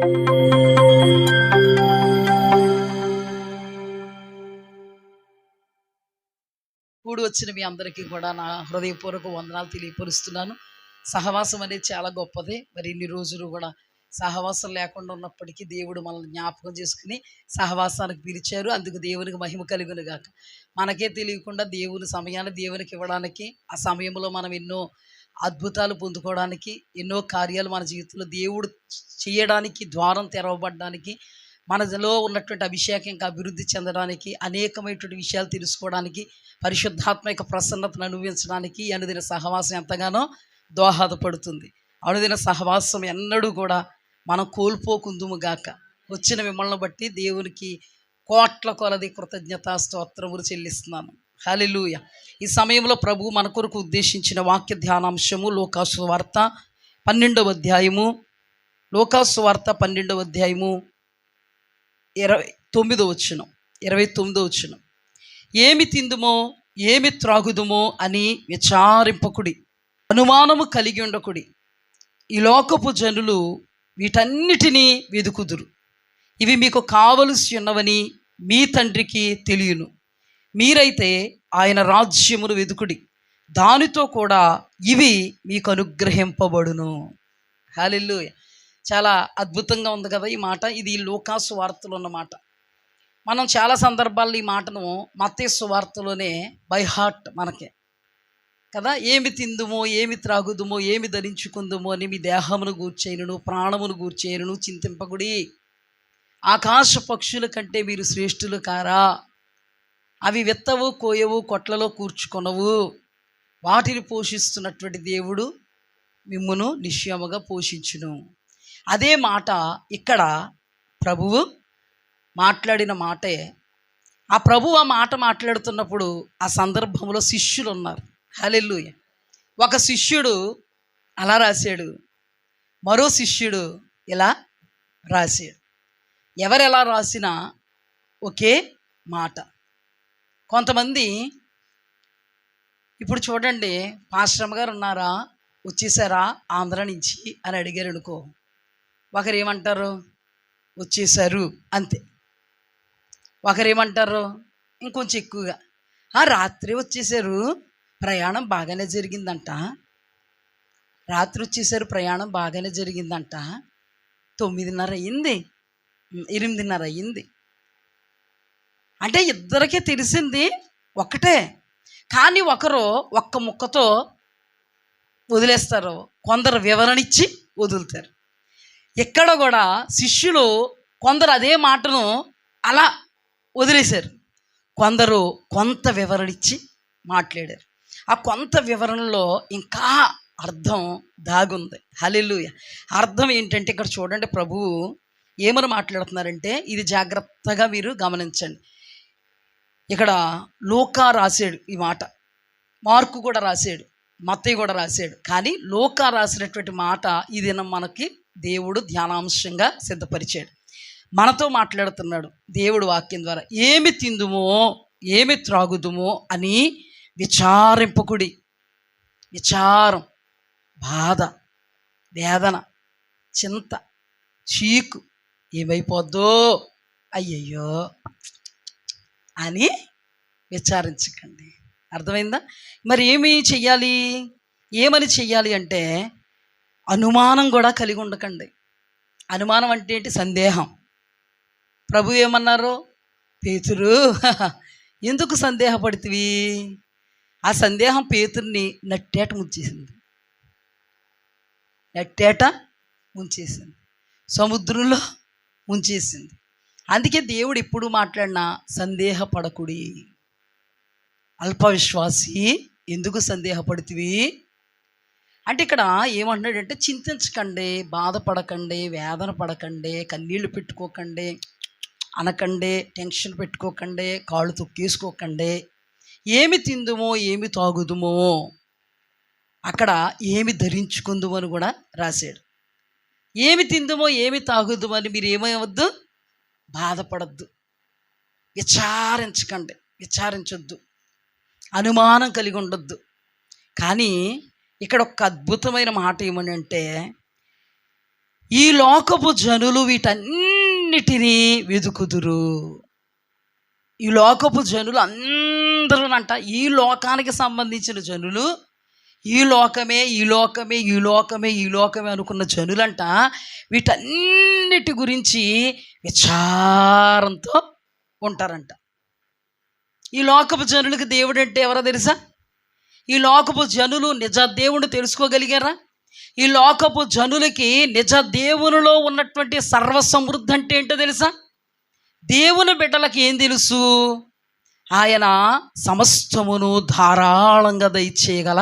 కూడి వచ్చిన మీ అందరికీ కూడా నా హృదయపూర్వక వందనాలు తెలియపరుస్తున్నాను. సహవాసం అనేది చాలా గొప్పది. మరి ఇన్ని రోజులు కూడా సహవాసం లేకుండా ఉన్నప్పటికీ దేవుడు మనల్ని జ్ఞాపకం చేసుకుని సహవాసానికి పిలిచారు. అందుకు దేవునికి మహిమ కలుగును గాక. మనకే తెలియకుండా దేవుని సమయాన్ని దేవునికి ఇవ్వడానికి, ఆ సమయంలో మనం ఎన్నో అద్భుతాలు పొందుకోవడానికి, ఎన్నో కార్యాలు మన జీవితంలో దేవుడు చేయడానికి, ద్వారం తెరవబడడానికి, మనలో ఉన్నటువంటి అభిషేకం ఇంకా అభివృద్ధి చెందడానికి, అనేకమైనటువంటి విషయాలు తెలుసుకోవడానికి, పరిశుద్ధాత్మ యొక్క ప్రసన్నతను అనుభవించడానికి అనుదిన సహవాసం ఎంతగానో దోహదపడుతుంది. అనుదిన సహవాసం ఎన్నడూ కూడా మనం కోల్పోకుందుము గాక. వచ్చిన మిమ్మల్ని బట్టి దేవునికి కోట్ల కొలది కృతజ్ఞతా స్తోత్రములు చెల్లిస్తున్నాను. హల్లెలూయా. ఈ సమయంలో ప్రభువు మన కొరకు ఉద్దేశించిన వాక్య ధ్యానాంశము లూకాసు వార్త 12వ అధ్యాయము, లూకాసు వార్త 12వ అధ్యాయము 29వ వచనం. ఏమి తిందుమో ఏమి త్రాగుదుమో అని విచారింపకుడి, అనుమానము కలిగి ఉండకుడి. ఈ లోకపు జనులు వీటన్నిటినీ వెదుకుదురు. ఇవి మీకు కావలసి ఉన్నవని మీ తండ్రికి తెలియను. మీరైతే ఆయన రాజ్యమును వెదుకుడి, దానితో కూడా ఇవి మీకు అనుగ్రహింపబడును. హల్లెలూయా. చాలా అద్భుతంగా ఉంది కదా ఈ మాట. ఇది లూకాసు వార్తలో ఉన్న మాట. మనం చాలా సందర్భాల్లో ఈ మాటను మత్తయి సువార్తలోనే బై హార్ట్ మనకే కదా. ఏమి తిందుమో ఏమి త్రాగుదుమో ఏమి ధరించుకుందుమో అని మీ దేహమును గూర్చేయను ప్రాణమును గూర్చేయను చింతింపకుడి. ఆకాశ పక్షుల కంటే మీరు శ్రేష్ఠులు కారా? అవి విత్తవు, కోయవు, కొట్లలో కూర్చుకొనవు. వాటిని పోషిస్తున్నటువంటి దేవుడు మిమ్మును నిశ్చయముగా పోషించును. అదే మాట ఇక్కడ ప్రభువు మాట్లాడిన మాటే. ఆ ప్రభువు ఆ మాట మాట్లాడుతున్నప్పుడు ఆ సందర్భంలో శిష్యులు ఉన్నారు. హల్లెలూయా. ఒక శిష్యుడు అలా రాశాడు, మరో శిష్యుడు ఇలా రాశాడు. ఎవరెలా రాసినా ఒకే మాట. కొంతమంది ఇప్పుడు చూడండి, పాస్టర్ గారు ఉన్నారా, వచ్చేసారా ఆంధ్ర నుంచి అని అడిగారు అనుకో, ఒకరు ఏమంటారు, వచ్చేసారు అంతే. ఒకరు ఏమంటారు ఇంకొంచెం ఎక్కువగా, రాత్రి వచ్చేసారు, ప్రయాణం బాగానే జరిగిందంట. రాత్రి వచ్చేసారు, ప్రయాణం బాగానే జరిగిందంట. 9:30 అయ్యింది, 8:30 అయ్యింది. అంటే ఇద్దరికీ తెలిసింది ఒక్కటే, కానీ ఒకరు ఒక్క ముక్కతో వదిలేస్తారు, కొందరు వివరణ ఇచ్చి వదులుతారు. ఇక్కడ కూడా శిష్యులు కొందరు అదే మాటను అలా వదిలేశారు, కొందరు కొంత వివరణ ఇచ్చి మాట్లాడారు. ఆ కొంత వివరణలో ఇంకా అర్థం దాగుంది. హల్లెలూయా. అర్థం ఏంటంటే ఇక్కడ చూడండి, ప్రభువు ఏమని మాట్లాడుతున్నారంటే ఇది జాగ్రత్తగా మీరు గమనించండి. ఇక్కడ లూకా రాశాడు ఈ మాట, మార్కు కూడా రాశాడు, మత్తయి కూడా రాశాడు. కానీ లూకా రాసినటువంటి మాట ఇది మనకి దేవుడు ధ్యానాంశంగా సిద్ధపరిచాడు. మనతో మాట్లాడుతున్నాడు దేవుడు వాక్యం ద్వారా. ఏమి తిందుమో ఏమి త్రాగుదుమో అని విచారింపకుడి. విచారం, బాధ, వేదన, చింత, చీకు, ఏమైపోద్దో అయ్యయ్యో అని విచారించకండి. అర్థమైందా? మరి ఏమి చెయ్యాలి, ఏమని చెయ్యాలి అంటే అనుమానం కూడా కలిగి ఉండకండి. అనుమానం అంటే ఏంటి? సందేహం. ప్రభు ఏమన్నారు, పేతురు ఎందుకు సందేహపడితివి? ఆ సందేహం పేతుర్ని నట్టేట ముంచేసింది, సముద్రంలో ముంచేసింది. అందుకే దేవుడు ఎప్పుడు మాట్లాడినా సందేహపడకుడి. అల్పవిశ్వాసి ఎందుకు సందేహపడితివి అంటే ఇక్కడ ఏమంటున్నాడంటే చింతించకండి, బాధపడకండి, వేదన పడకండి, కన్నీళ్లు పెట్టుకోకండి, అనకండి, టెన్షన్ పెట్టుకోకండి, కాళ్ళు తొక్కేసుకోకండి. ఏమి తిందుమో ఏమి తాగుదుమో, అక్కడ ఏమి ధరించుకుందుమో అని కూడా రాశాడు. ఏమి తిందుమో ఏమి తాగుదుమో అని మీరు ఏమవద్దు, బాధపడద్దు, విచారించకండి, విచారించొద్దు, అనుమానం కలిగి ఉండొద్దు. కానీ ఇక్కడ ఒక అద్భుతమైన మాట ఏమని అంటే ఈ లోకపు జనులు వీటన్నిటినీ వెతుకుదురు. ఈ లోకపు జనులు అందరూ అంట, ఈ లోకానికి సంబంధించిన జనులు, ఈ లోకమే ఈ లోకమే ఈ లోకమే ఈ లోకమే అనుకున్న జనులంట వీటన్నిటి గురించి విచారంతో ఉంటారంట. ఈ లోకపు జనులకి దేవుడు అంటే ఎవరో తెలుసా? ఈ లోకపు జనులు నిజ దేవుడు తెలుసుకోగలిగారా? ఈ లోకపు జనులకి నిజ దేవునిలో ఉన్నటువంటి సర్వ సమృద్ధి అంటే ఏంటో తెలుసా? దేవుని బిడ్డలకి ఏం తెలుసు? ఆయన సమస్తమును ధారాళంగా దయచేయగల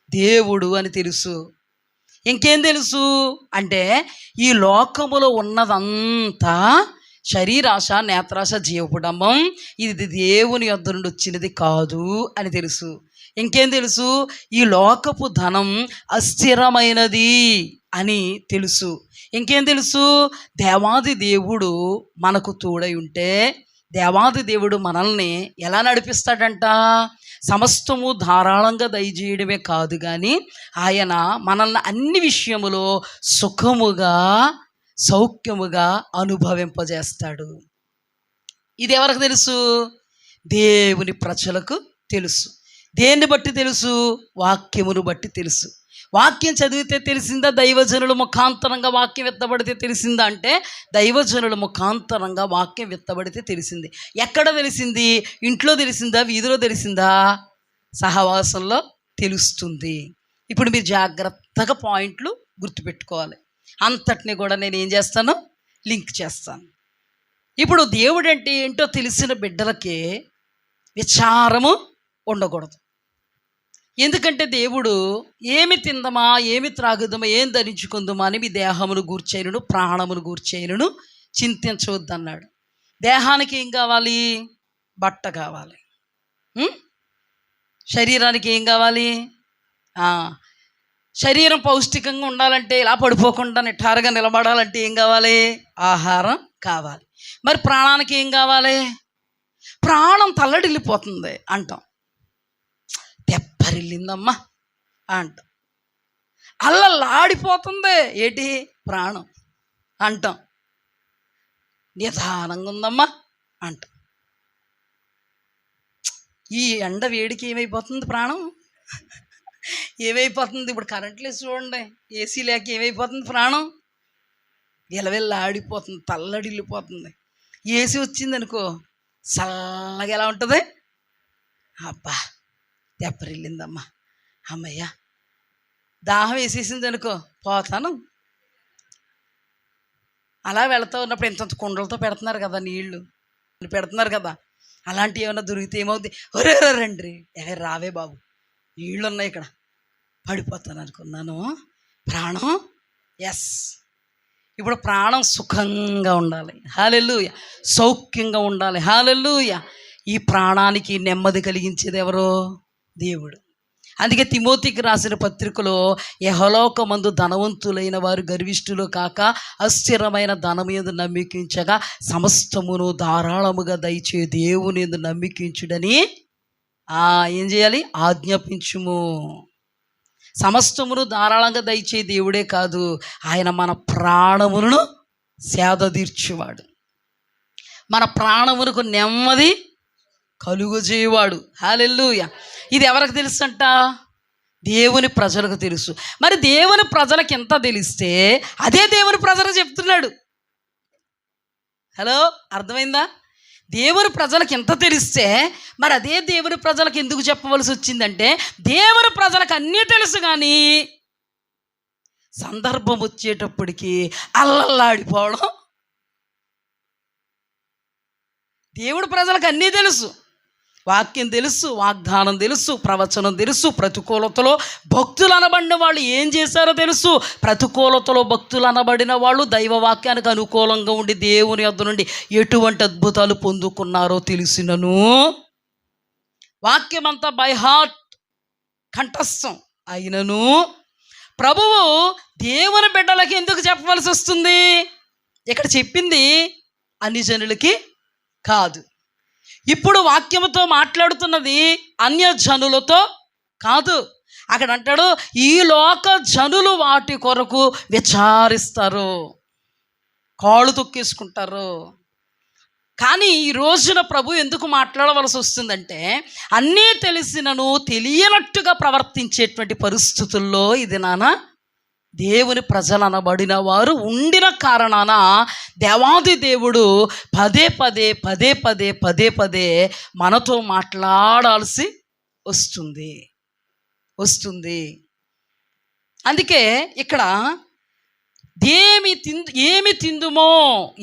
దేవుడు అని తెలుసు. ఇంకేం తెలుసు అంటే ఈ లోకములో ఉన్నదంతా శరీరాశ, నేత్రాశ, జీవపుడంబం, ఇది దేవుని యొద్ద నుండి వచ్చినది కాదు అని తెలుసు. ఇంకేం తెలుసు? ఈ లోకపు ధనం అస్థిరమైనది అని తెలుసు. ఇంకేం తెలుసు? దేవాది దేవుడు మనకు తోడై ఉంటే దేవాది దేవుడు మనల్ని ఎలా నడిపిస్తాడంట? సమస్తము ధారాళంగా దయచేయడమే కాదు కానీ ఆయన మనల్ని అన్ని విషయములో సుఖముగా సౌఖ్యముగా అనుభవింపజేస్తాడు. ఇది ఎవరికి తెలుసు? దేవుని ప్రజలకు తెలుసు. దేన్ని బట్టి తెలుసు? వాక్యమును బట్టి తెలుసు. వాక్యం చదివితే తెలిసిందా? దైవజనుల ముఖాంతరంగా వాక్యం విత్తబడితే తెలిసిందా అంటే దైవజనుల ముఖాంతరంగా వాక్యం విత్తబడితే తెలిసింది. ఎక్కడ తెలిసింది? ఇంట్లో తెలిసిందా? వీధిలో తెలిసిందా? సహవాసంలో తెలుస్తుంది. ఇప్పుడు మీరు జాగ్రత్తగా పాయింట్లు గుర్తుపెట్టుకోవాలి. అంతటిని కూడా నేను ఏం చేస్తాను? లింక్ చేస్తాను. ఇప్పుడు దేవుడు అంటే ఏంటో తెలిసిన బిడ్డలకి విచారము ఉండకూడదు. ఎందుకంటే దేవుడు ఏమి తిందమా, ఏమి త్రాగుదమా, ఏం ధరించుకుందామా అని మీ దేహమును గూర్చేయను ప్రాణమును గూర్చేయను చింతించవద్దన్నాడు. దేహానికి ఏం కావాలి? బట్ట కావాలి. శరీరానికి ఏం కావాలి? శరీరం పౌష్టికంగా ఉండాలంటే, ఇలా పడిపోకుండా నిఠారుగా నిలబడాలంటే ఏం కావాలి? ఆహారం కావాలి. మరి ప్రాణానికి ఏం కావాలి? ప్రాణం తల్లడిల్లిపోతుంది అంటాం, తెప్పరిల్లిందమ్మా అంటాం, అల్లలాడిపోతుంది ఏంటి? ప్రాణం అంటాం, నిదానంగా ఉందమ్మా అంటాం. ఈ ఎండ వేడికి ఏమైపోతుంది? ప్రాణం ఏమైపోతుంది? ఇప్పుడు కరెంట్ లేదు చూడండి, ఏసీ లేక ఏమైపోతుంది? ప్రాణం విలవిల్లాడిపోతుంది, తల్లడిల్లిపోతుంది. ఏసీ వచ్చింది అనుకో చల్లగా ఎలా ఉంటుంది? అబ్బా తెప్పరిల్లిందమ్మా, అమ్మయ్యా. దాహం వేసేసింది అనుకో పోతాను. అలా వెళుతూ ఉన్నప్పుడు ఇంత కుండలతో పెడుతున్నారు కదా, నీళ్లు పెడుతున్నారు కదా, అలాంటివి ఏమైనా దొరికితే ఏమవుతుంది? ఒరే రండి, ఎవరు రావే బాబు, నీళ్ళు ఉన్నాయి ఇక్కడ, పడిపోతాను అనుకున్నాను. ప్రాణం ఎస్. ఇప్పుడు ప్రాణం సుఖంగా ఉండాలి, హల్లెలూయా. సౌఖ్యంగా ఉండాలి, హల్లెలూయా. ఈ ప్రాణానికి నెమ్మది కలిగించేది ఎవరో? దేవుడు. అందుకే తిమోతికి రాసిన పత్రికలో యెహోలోకమందు ధనవంతులైన వారు గర్విష్ఠులు కాక అస్థిరమైన ధనము యందు నమ్మికించగా సమస్తమును ధారాళముగా దయచే దేవుని యందు నమ్మికించుడని ఏం చేయాలి? ఆజ్ఞాపించుము. సమస్తమును ధారాళంగా దయచే దేవుడే కాదు, ఆయన మన ప్రాణములను సేద తీర్చేవాడు, మన ప్రాణమునకు నెమ్మది కలుగజేయవాడు, హల్లెలూయా. ఇది ఎవరికి తెలుసు అంట? దేవుని ప్రజలకు తెలుసు. మరి దేవుని ప్రజలకు ఎంత తెలిస్తే అదే దేవుని ప్రజలకు చెప్తున్నాడు. హలో, అర్థమైందా? దేవుని ప్రజలకు ఎంత తెలిస్తే మరి అదే దేవుని ప్రజలకు ఎందుకు చెప్పవలసి వచ్చిందంటే దేవుని ప్రజలకు అన్నీ తెలుసు కానీ సందర్భం వచ్చేటప్పటికి అల్లల్లాడిపోవడం. దేవుడి ప్రజలకు అన్నీ తెలుసు, వాక్యం తెలుసు, వాగ్దానం తెలుసు, ప్రవచనం తెలుసు, ప్రతికూలతలో భక్తులు అనబడిన వాళ్ళు ఏం చేశారో తెలుసు. ప్రతికూలతలో భక్తులు అనబడిన వాళ్ళు దైవవాక్యానికి అనుకూలంగా ఉండి దేవుని యొద్ద నుండి ఎటువంటి అద్భుతాలు పొందుకున్నారో తెలిసినను వాక్యం అంతా బై హార్ట్ కంఠస్థం అయినను ప్రభువు దేవుని బిడ్డలకి ఎందుకు చెప్పవలసి వస్తుంది? ఇక్కడ చెప్పింది అన్ని జనులకి కాదు. ఇప్పుడు వాక్యముతో మాట్లాడుతున్నది అన్యజనులతో కాదు, అక్కడ అంటాడు, ఈ లోక జనులు వాటి కొరకు విచారిస్తారు, కాళ్ళు తొక్కేసుకుంటారు. కానీ ఈ రోజున ప్రభు ఎందుకు మాట్లాడవలసి వస్తుందంటే, అన్నీ తెలిసినను తెలియనట్టుగా ప్రవర్తించేటువంటి పరిస్థితుల్లో ఇది దేవుని ప్రజలు అనబడిన వారు ఉండిన కారణాన దేవాది దేవుడు పదే పదే పదే పదే పదే పదే మనతో మాట్లాడాల్సి వస్తుంది. అందుకే ఇక్కడ ఏమి తిందుమో,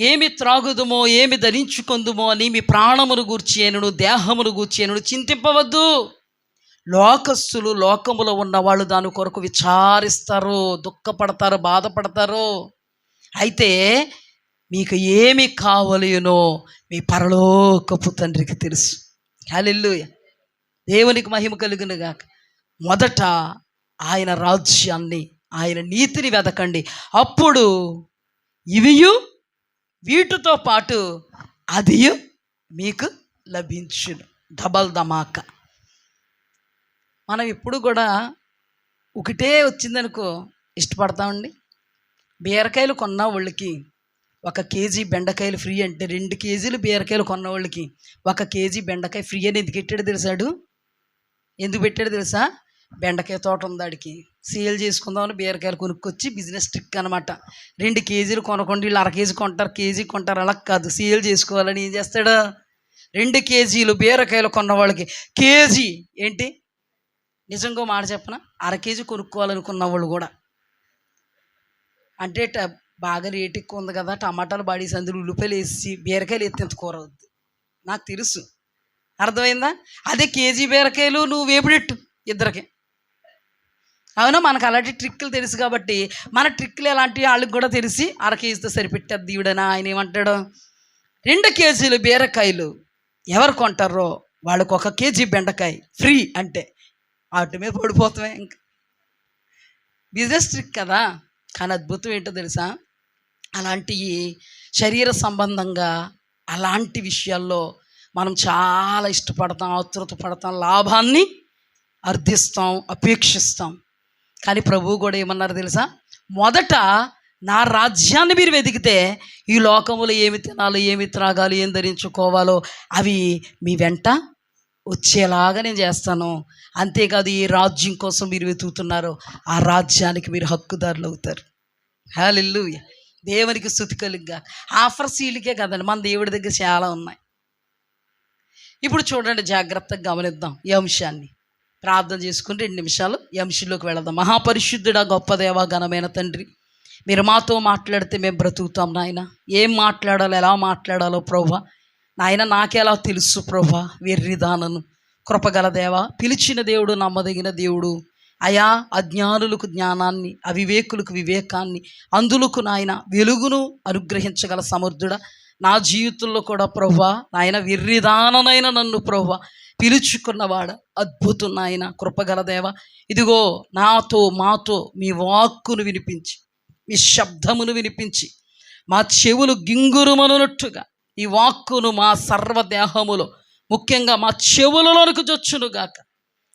ఏమి త్రాగుదుమో, ఏమి ధరించుకొందుమో అని మీ ప్రాణమును గూర్చి అయినను దేహమును గూర్చి అయినను చింతింపవద్దు. లోకస్తులు, లోకములో ఉన్నవాళ్ళు దాని కొరకు విచారిస్తారు, దుఃఖపడతారు, బాధపడతారు. అయితే మీకు ఏమి కావలేనో మీ పరలోకపు తండ్రికి తెలుసు. హల్లెలూయా, దేవునికి మహిమ కలుగును గాక. మొదట ఆయన రాజ్యాన్ని, ఆయన నీతిని వెదకండి, అప్పుడు ఇవియు వీటితో పాటు అదియు మీకు లభించును. డబల్ ధమాక. మనం ఇప్పుడు కూడా ఒకటే వచ్చిందనుకో ఇష్టపడతామండి. బీరకాయలు కొన్న వాళ్ళకి 1 కేజీ బెండకాయలు ఫ్రీ అంటే 2 కేజీలు బీరకాయలు కొన్న వాళ్ళకి 1 కేజీ బెండకాయ ఫ్రీ అని ఎందుకు పెట్టాడు తెలుసా? బెండకాయ తోట ఉంది, ఆడికి సేల్ చేసుకుందామని బీరకాయలు కొనుక్కొచ్చి బిజినెస్ ట్రిక్ అనమాట. 2 కేజీలు కొనకుండా వీళ్ళు 1/2 కేజీ కొంటారు, కేజీ కొంటారు, అలా కాదు, సేల్ చేసుకోవాలని ఏం చేస్తాడు, 2 కేజీలు బీరకాయలు కొన్న వాళ్ళకి కేజీ ఏంటి, నిజంగా మాట చెప్పనా, 1/2 కేజీ కొనుక్కోవాలనుకున్న వాళ్ళు కూడా అంటే బాగా రేట్ ఎక్కువ ఉంది కదా, టమాటాలు బాడీసి అందులో ఉల్లిపాయలు వేసి బీరకాయలు ఎత్తి కూర అవుద్ది, నాకు తెలుసు, అర్థమైందా? అదే కేజీ బీరకాయలు నువ్వు వేపుడెట్టు ఇద్దరికి. అవునా, మనకు అలాంటి ట్రిక్కులు తెలుసు కాబట్టి మన ట్రిక్కులు ఎలాంటివి వాళ్ళకి కూడా తెలిసి 1/2 కేజీతో సరిపెట్టారు దేవుడనా. ఆయన ఏమంటాడు, 2 కేజీలు బీరకాయలు ఎవరు కొంటారో వాళ్ళకి 1 కేజీ బెండకాయ ఫ్రీ అంటే వాటి మీద పడిపోతామే. ఇంకా బిజినెస్ ట్రిక్ కదా. కానీ అద్భుతం ఏంటో తెలుసా, అలాంటి శరీర సంబంధంగా అలాంటి విషయాల్లో మనం చాలా ఇష్టపడతాం, ఆతృత పడతాం, లాభాన్ని అర్థిస్తాం, అపేక్షిస్తాం. కానీ ప్రభువు కూడా ఏమన్నారు తెలుసా, మొదట నా రాజ్యాన్ని మీరు వెతికితే ఈ లోకములో ఏమి తినాలో, ఏమి త్రాగాలో, ఏం ధరించుకోవాలో అవి మీ వెంట వచ్చేలాగా నేను చేస్తాను. అంతేకాదు, ఏ రాజ్యం కోసం మీరు వెతుకుతున్నారో ఆ రాజ్యానికి మీరు హక్కుదారులు అవుతారు. హల్లెలూయా, దేవునికి స్తుతి కలుగుగా. ఆఫర్స్ వీళ్ళకే కదండి, మన దేవుడి దగ్గర చాలా ఉన్నాయి. ఇప్పుడు చూడండి, జాగ్రత్తగా గమనిద్దాం ఈ అంశాన్ని. ప్రార్థన చేసుకుని 2 నిమిషాలు ఈ అంశంలోకి వెళదాం. మహాపరిశుద్ధుడా, గొప్ప దేవా, ఘనమైన తండ్రి, మీరు మాతో మాట్లాడితే మేము బ్రతుకుతాం నాయన. ఏం మాట్లాడాలో, ఎలా మాట్లాడాలో ప్రభువా నాయన నాకెలా తెలుసు ప్రభువా, వెర్రిదానను. కృపగల దేవా, పిలిచిన దేవుడు, నమ్మదగిన దేవుడు అయా, అజ్ఞానులకు జ్ఞానాన్ని, అవివేకులకు వివేకాన్ని, అందులకు నాయన వెలుగును అనుగ్రహించగల సమర్థుడా, నా జీవితంలో కూడా ప్రభువా నాయన వెర్రిదాననైన నన్ను ప్రభువా పిలుచుకున్నవాడ అద్భుతం నాయన. కృపగల దేవ, ఇదిగో మాతో మీ వాక్కును వినిపించి, మీ శబ్దమును వినిపించి, మా చెవులు గింగురుమనున్నట్టుగా ఈ వాక్కును మా సర్వదేహములో, ముఖ్యంగా మా చెవులలోనికి జొచ్చునుగాక.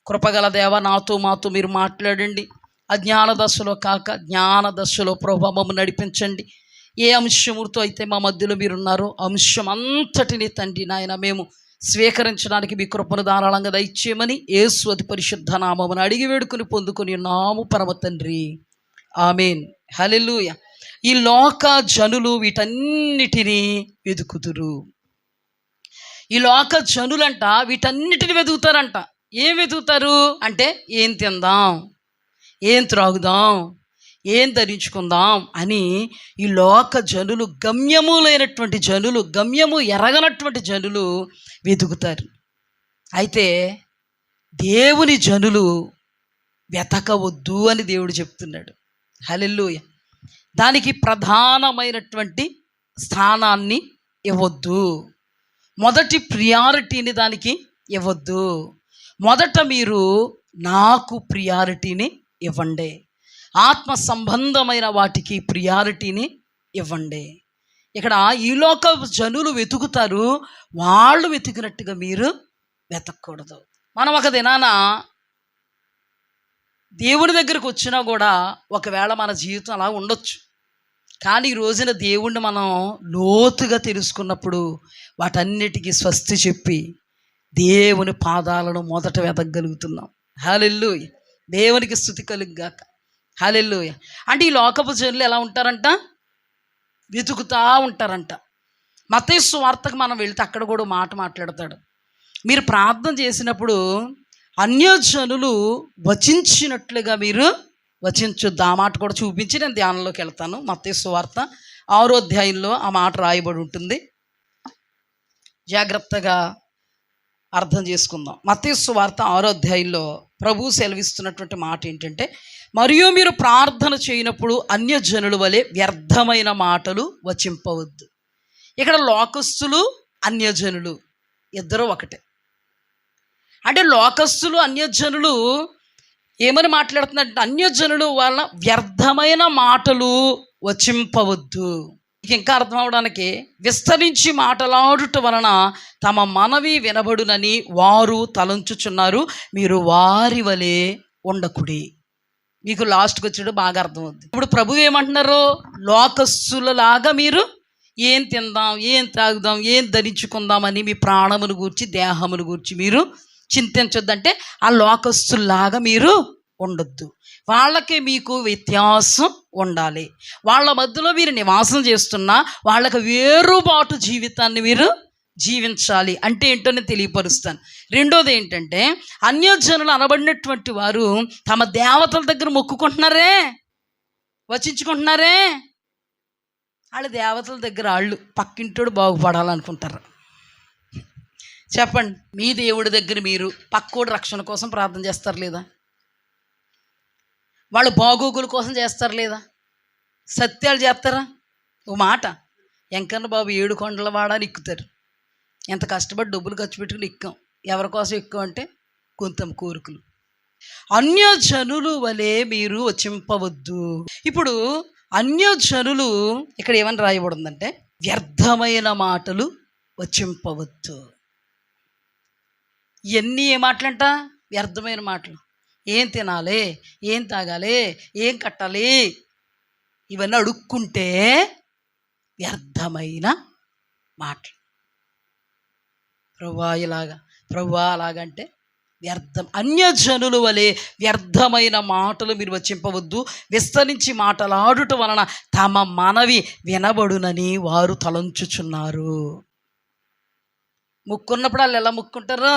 కృపగల దేవ, మాతో మీరు మాట్లాడండి. అజ్ఞాన దశలో కాక జ్ఞాన దశలో ప్రభువా మమ్మల్ని నడిపించండి. ఏ అంశముతో అయితే మా మధ్యలో మీరున్నారో అంశం అంతటిని తండ్రి నాయన మేము స్వీకరించడానికి మీ కృపను ధారాళంగా దయచేయమని యేసు అతి పరిశుద్ధ నామమున అడిగి వేడుకుని పొందుకొని నాము పరమ తండ్రి, ఆమేన్. హల్లెలూయా. ఈ లోక జనులు వీటన్నిటినీ వెతుకుతురు. ఈ లోక జనులంట వీటన్నిటిని వెతుకుతారంట. ఏం వెతుకుతారు అంటే, ఏం తిందాం, ఏం త్రాగుదాం, ఏం ధరించుకుందాం అని ఈ లోక జనులు, గమ్యము లేనటువంటి జనులు, గమ్యము ఎరగనటువంటి జనులు వెతుకుతారు. అయితే దేవుని జనులు వెతకవద్దు అని దేవుడు చెప్తున్నాడు. హల్లెలూయా. దానికి ప్రధానమైనటువంటి స్థానాన్ని ఇవ్వద్దు, మొదటి ప్రియారిటీని దానికి ఇవ్వద్దు. మొదట మీరు నాకు ప్రియారిటీని ఇవ్వండి, ఆత్మ సంబంధమైన వాటికి ప్రియారిటీని ఇవ్వండి. ఇక్కడ ఈ లోక జనులు వెతుకుతారు, వాళ్ళు వెతికినట్టుగా మీరు వెతకూడదు. మనం ఒక దినాన దేవుని దగ్గరకు వచ్చినా కూడా ఒకవేళ మన జీవితం అలా ఉండొచ్చు. కానీ ఈ రోజున దేవుణ్ణి మనం లోతుగా తెలుసుకున్నప్పుడు వాటన్నిటికీ స్వస్తి చెప్పి దేవుని పాదాలను మొదట వెతకగలుగుతున్నాం. హల్లెలూయ. దేవునికి స్తుతి కలుగుగాక. హల్లెలూయ. అంటే ఈ లోకపు జనులు ఎలా ఉంటారంట? వెతుకుతా ఉంటారంట. మత్తయి సువార్తకు మనం వెళితే అక్కడ కూడా మాట మాట్లాడతాడు. మీరు ప్రార్థన చేసినప్పుడు అన్యజనులు వచించినట్లుగా మీరు వచించొద్దు. ఆ మాట కూడా చూపించి నేను ధ్యానంలోకి వెళ్తాను. మత్తయి సువార్త 6వ అధ్యాయంలో ఆ మాట రాయబడి ఉంటుంది. జాగ్రత్తగా అర్థం చేసుకుందాం. మత్తయి సువార్త 6వ అధ్యాయంలో ప్రభువు సెలవిస్తున్నటువంటి మాట ఏంటంటే, మరియు మీరు ప్రార్థన చేయనప్పుడు అన్యజనుల వలె వ్యర్థమైన మాటలు వచింపవద్దు. ఇక్కడ లోకస్తులు అన్యజనులు ఇద్దరు ఒకటే. అంటే లోకస్తులు అన్యజనులు ఏమని మాట్లాడుతున్నారంటే, అన్యజనులు వలన వ్యర్థమైన మాటలు వచింపవద్దు. ఇంకా అర్థం అవడానికి, విస్తరించి మాటలాడుట వలన తమ మనవి వినబడునని వారు తలంచుచున్నారు, మీరు వారి వలె ఉండకుడి. మీకు లాస్ట్కి వచ్చాడు బాగా అర్థమవుతుంది. ఇప్పుడు ప్రభు ఏమంటున్నారు? లోకస్తులలాగా మీరు ఏం తిందాం, ఏం తాగుదాం, ఏం ధరించుకుందామని మీ ప్రాణమును గూర్చి దేహమును గూర్చి మీరు చింతించొద్దంటే ఆ లోకస్తుల్లాగా మీరు ఉండొద్దు. వాళ్ళకి మీకు వ్యత్యాసం ఉండాలి. వాళ్ళ మధ్యలో మీరు నివాసం చేస్తున్నా వాళ్ళకి వేరుబాటు జీవితాన్ని మీరు జీవించాలి. అంటే ఏంటో నేను తెలియపరుస్తాను. రెండోది ఏంటంటే, అన్యజనులు అనబడినటువంటి వారు తమ దేవతల దగ్గర మొక్కుకుంటున్నారే, వచించుకుంటున్నారే. వాళ్ళ దేవతల దగ్గర వాళ్ళు పక్కింటోడు బాగుపడాలనుకుంటారు. చెప్పండి, మీ దేవుడి దగ్గర మీరు పక్కోడు రక్షణ కోసం ప్రార్థన చేస్తారు లేదా? వాళ్ళు బాగోగుల కోసం చేస్తారు లేదా? సత్యాలు చేస్తారా? ఓ మాట, వెంకన్న బాబు 7 కొండల వాడని ఎక్కుతారు. ఎంత కష్టపడి డబ్బులు ఖర్చు పెట్టుకుని ఎక్కాం. ఎవరి కోసం ఎక్కువ అంటే కొంత కోరికలు. అన్యజనులు వలె మీరు వచింపవద్దు. ఇప్పుడు అన్యజనులు ఇక్కడ ఏమని రాయబడిందంటే, వ్యర్థమైన మాటలు వచింపవద్దు. ఇవన్నీ ఏ మాటలంట? వ్యర్థమైన మాటలు. ఏం తినాలి, ఏం తాగాలి, ఏం కట్టాలి, ఇవన్నీ అడుక్కుంటే వ్యర్థమైన మాటలు. ప్రభువా ఇలాగా, ప్రభువా అలాగంటే వ్యర్థం. అన్యజనుల వలె వ్యర్థమైన మాటలు మీరు వచింపవద్దు. విస్తరించి మాటలాడుట వలన తమ మనవి వినబడునని వారు తలంచుచున్నారు. ముక్కున్నప్పుడు వాళ్ళు ఎలా ముక్కుంటారు?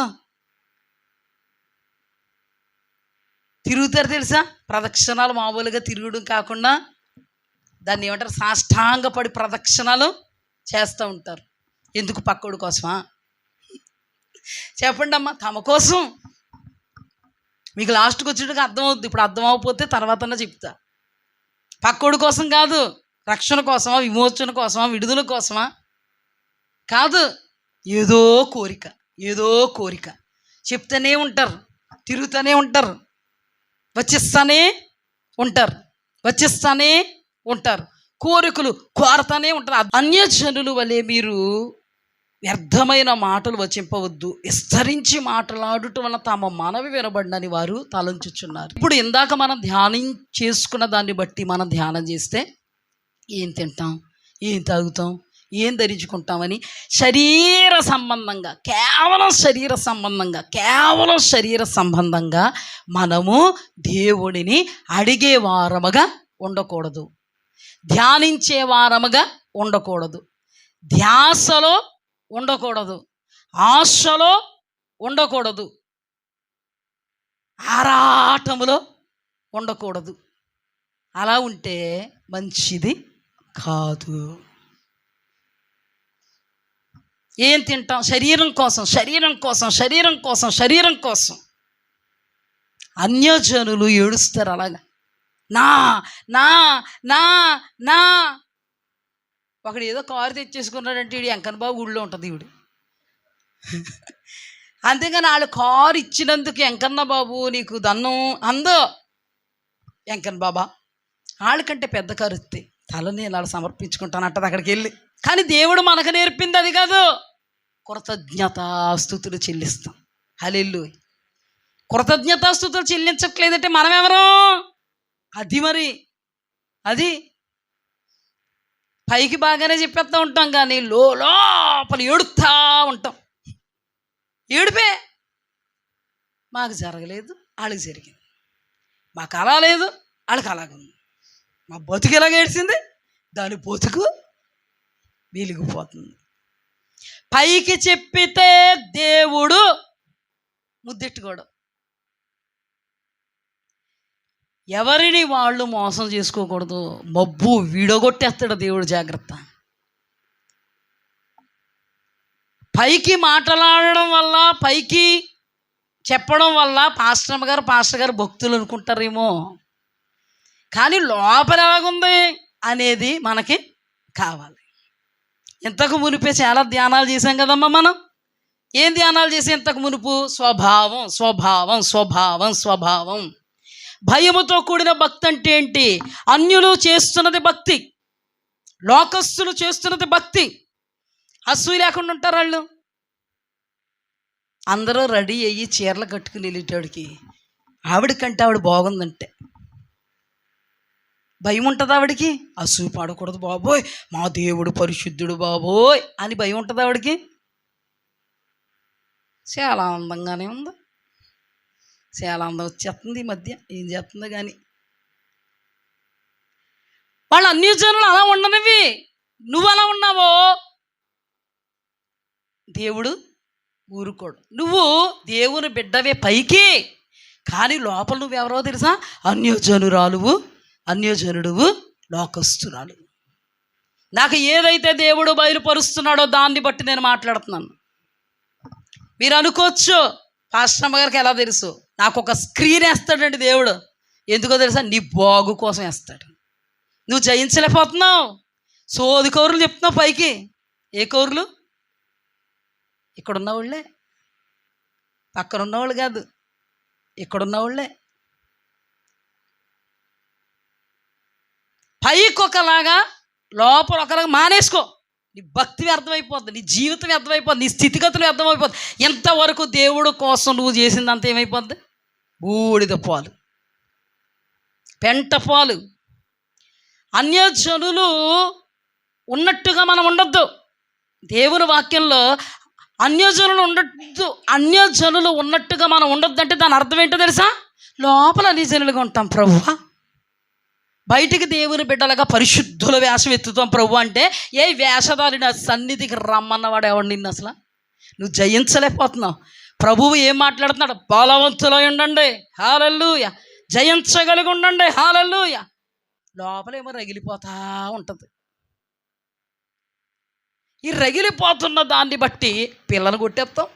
తిరుగుతారు తెలుసా? ప్రదక్షిణాలు మామూలుగా తిరుగుడం కాకుండా దాన్ని ఏమంటారు? సాష్టాంగపడి ప్రదక్షిణాలు చేస్తూ ఉంటారు. ఎందుకు? పక్కోడి కోసమా? చెప్పండి అమ్మా. తమ కోసం. మీకు లాస్ట్కి వచ్చేట్టుగా అర్థమవుద్ది. ఇప్పుడు అర్థం అవ్వకపోతే తర్వాతన్నా చెప్తా. పక్కోడి కోసం కాదు, రక్షణ కోసమా, విమోచన కోసమా, విడుదల కోసమా కాదు. ఏదో కోరిక, ఏదో కోరిక చెప్తూనే ఉంటారు, తిరుగుతూనే ఉంటారు, వచ్చిస్తానే ఉంటారు, వచ్చిస్తానే ఉంటారు, కోరికలు కోరతానే ఉంటారు. అన్యజనుల వలె మీరు వ్యర్థమైన మాటలు వచింపవద్దు. విస్తరించి మాట్లాడటం వల్ల తమ మనవి వినబడినని వారు తలంచుచున్నారు. ఇప్పుడు ఇందాక మనం ధ్యానం చేసుకున్న దాన్ని బట్టి మనం ధ్యానం చేస్తే, ఏం తింటాం, ఏం తాగుతాం, ఏం ధరించుకుంటామని శరీర సంబంధంగా, కేవలం శరీర సంబంధంగా మనము దేవుడిని అడిగే వారముగా ఉండకూడదు, ధ్యానించే వారముగా ఉండకూడదు, ధ్యాసలో ఉండకూడదు, ఆశలో ఉండకూడదు, ఆరాటములో ఉండకూడదు. అలా ఉంటే మంచిది కాదు. ఏం తింటాం? శరీరం కోసం. అన్యజనులు ఏడుస్తారు అలాగా, నా నా నా నా. ఒకడు ఏదో కారు తెచ్చేసుకున్నాడంటే ఈడు వెంకన్న బాబు ఊళ్ళో ఉంటుంది ఈవిడు. అంతేగాని వాళ్ళు కారు ఇచ్చినందుకు వెంకన్న బాబు నీకు దన్నం అందో వెంకన్న బాబా. వాళ్ళకంటే పెద్ద కారు ఇస్తే తలని ఇలా సమర్పించుకుంటానంటది అక్కడికి వెళ్ళి. కానీ దేవుడు మనకు నేర్పింది అది కాదు. కృతజ్ఞతాస్తుతులు చెల్లిస్తాం. హల్లెలూయా. కృతజ్ఞతాస్తుతులు చెల్లించట్లేదంటే మనం ఎవరు? అది మరి అది పైకి బాగానే చెప్పేస్తూ ఉంటాం కానీ లోపల ఏడుస్తూ ఉంటాం. ఏడిపే. మాకు జరగలేదు, వాళ్ళకి జరిగింది. మాకు అలా లేదు, వాళ్ళకి అలాగుంది. మా బతుకు ఎలాగ ఏడ్చింది, దాని బతుకు వెలిగిపోతుంది. పైకి చెప్పితే దేవుడు ముద్దెట్టుకోడు. ఎవరిని వాళ్ళు మోసం చేసుకోకూడదు. మబ్బు విడగొట్టేస్తాడు దేవుడు, జాగ్రత్త. పైకి మాట్లాడడం వల్ల, పైకి చెప్పడం వల్ల పాస్టర్ గారు భక్తులు అనుకుంటారేమో, కానీ లోపల ఎలాగుంది అనేది మనకి కావాలి. ఇంతకు మునిపే చాలా ధ్యానాలు చేశాం కదమ్మా. మనం ఏం ధ్యానాలు చేసి ఇంతకు మునుపు? స్వభావం స్వభావం స్వభావం స్వభావం. భయముతో కూడిన భక్తి అంటే ఏంటి? అన్యులు చేస్తున్నది భక్తి, లోకస్తులు చేస్తున్నది భక్తి. అసూయ లేకుండా ఉంటారు వాళ్ళు. అందరూ రెడీ అయ్యి చీరలు కట్టుకుని వెళ్ళేటోడికి ఆవిడకంటే ఆవిడ బాగుందంటే భయం ఉంటుంది ఆవిడికి. అసూయ పడకూడదు బాబోయ్, మా దేవుడు పరిశుద్ధుడు బాబోయ్ అని భయం ఉంటుంది ఆవిడికి. చాలా అందంగానే ఉంది, చాలా అందం వచ్చేస్తుంది ఈ మధ్య. ఏం చేస్తుందో కానీ వాళ్ళు అన్యజనులు అలా ఉండనివి. నువ్వు అలా ఉన్నావో దేవుడు ఊరుకోడు. నువ్వు దేవుని బిడ్డవే పైకి, కానీ లోపల నువ్వెవరో తెలుసా? అన్యజనురాలువు, అన్యజనుడువు, లోకస్తురాలు. నాకు ఏదైతే దేవుడు బయలుపరుస్తున్నాడో దాన్ని బట్టి నేను మాట్లాడుతున్నాను. మీరు అనుకోవచ్చు, పాస్టర్ గారికి ఎలా తెలుసు? నాకు ఒక స్క్రీన్ వేస్తాడండి దేవుడు. ఎందుకో తెలుసా? నీ బాగు కోసం వేస్తాడు. నువ్వు జయించలేకపోతున్నావు, సోది కౌరులు చెప్తున్నావు పైకి. ఏ కౌరులు? ఇక్కడున్న వాళ్ళే, పక్కన ఉన్నవాళ్ళు కాదు, ఇక్కడున్న వాళ్ళే. పైకి ఒకలాగా లోపల ఒకలాగా మానేసుకో. నీ భక్తి వ్యర్థమైపోద్ది, నీ జీవితం వ్యర్థమైపోద్ది, నీ స్థితిగతులు వ్యర్థమైపోద్ది. ఎంతవరకు దేవుడు కోసం నువ్వు చేసిందంత ఏమైపోద్ది? బూడిద పాలు, పెంట పాలు. అన్యజనులు ఉన్నట్టుగా మనం ఉండొద్దు. దేవుని వాక్యంలో అన్యజనులు ఉండొద్దు, అన్యజనులు ఉన్నట్టుగా మనం ఉండొద్దు అంటే దాని అర్థం ఏంటో తెలుసా? లోపల అన్యజనులుగా ఉంటాం ప్రభువా, బయటికి దేవుని బిడ్డలుగా పరిశుద్ధుల వేషం ఎత్తుతాం ప్రభు అంటే. ఏ వేషధారి నా సన్నిధికి రమ్మన్నవాడు ఎవడు నిన్ను? అసలు నువ్వు జయించలేకపోతున్నావు. ప్రభువు ఏం మాట్లాడుతున్నాడు? బలవంతులై ఉండండి, హల్లెలూయా, జయించగలిగి ఉండండి, హల్లెలూయా. లోపలేమో రగిలిపోతా ఉంటుంది. ఈ రగిలిపోతున్న దాన్ని బట్టి పిల్లలు కొట్టేస్తాం,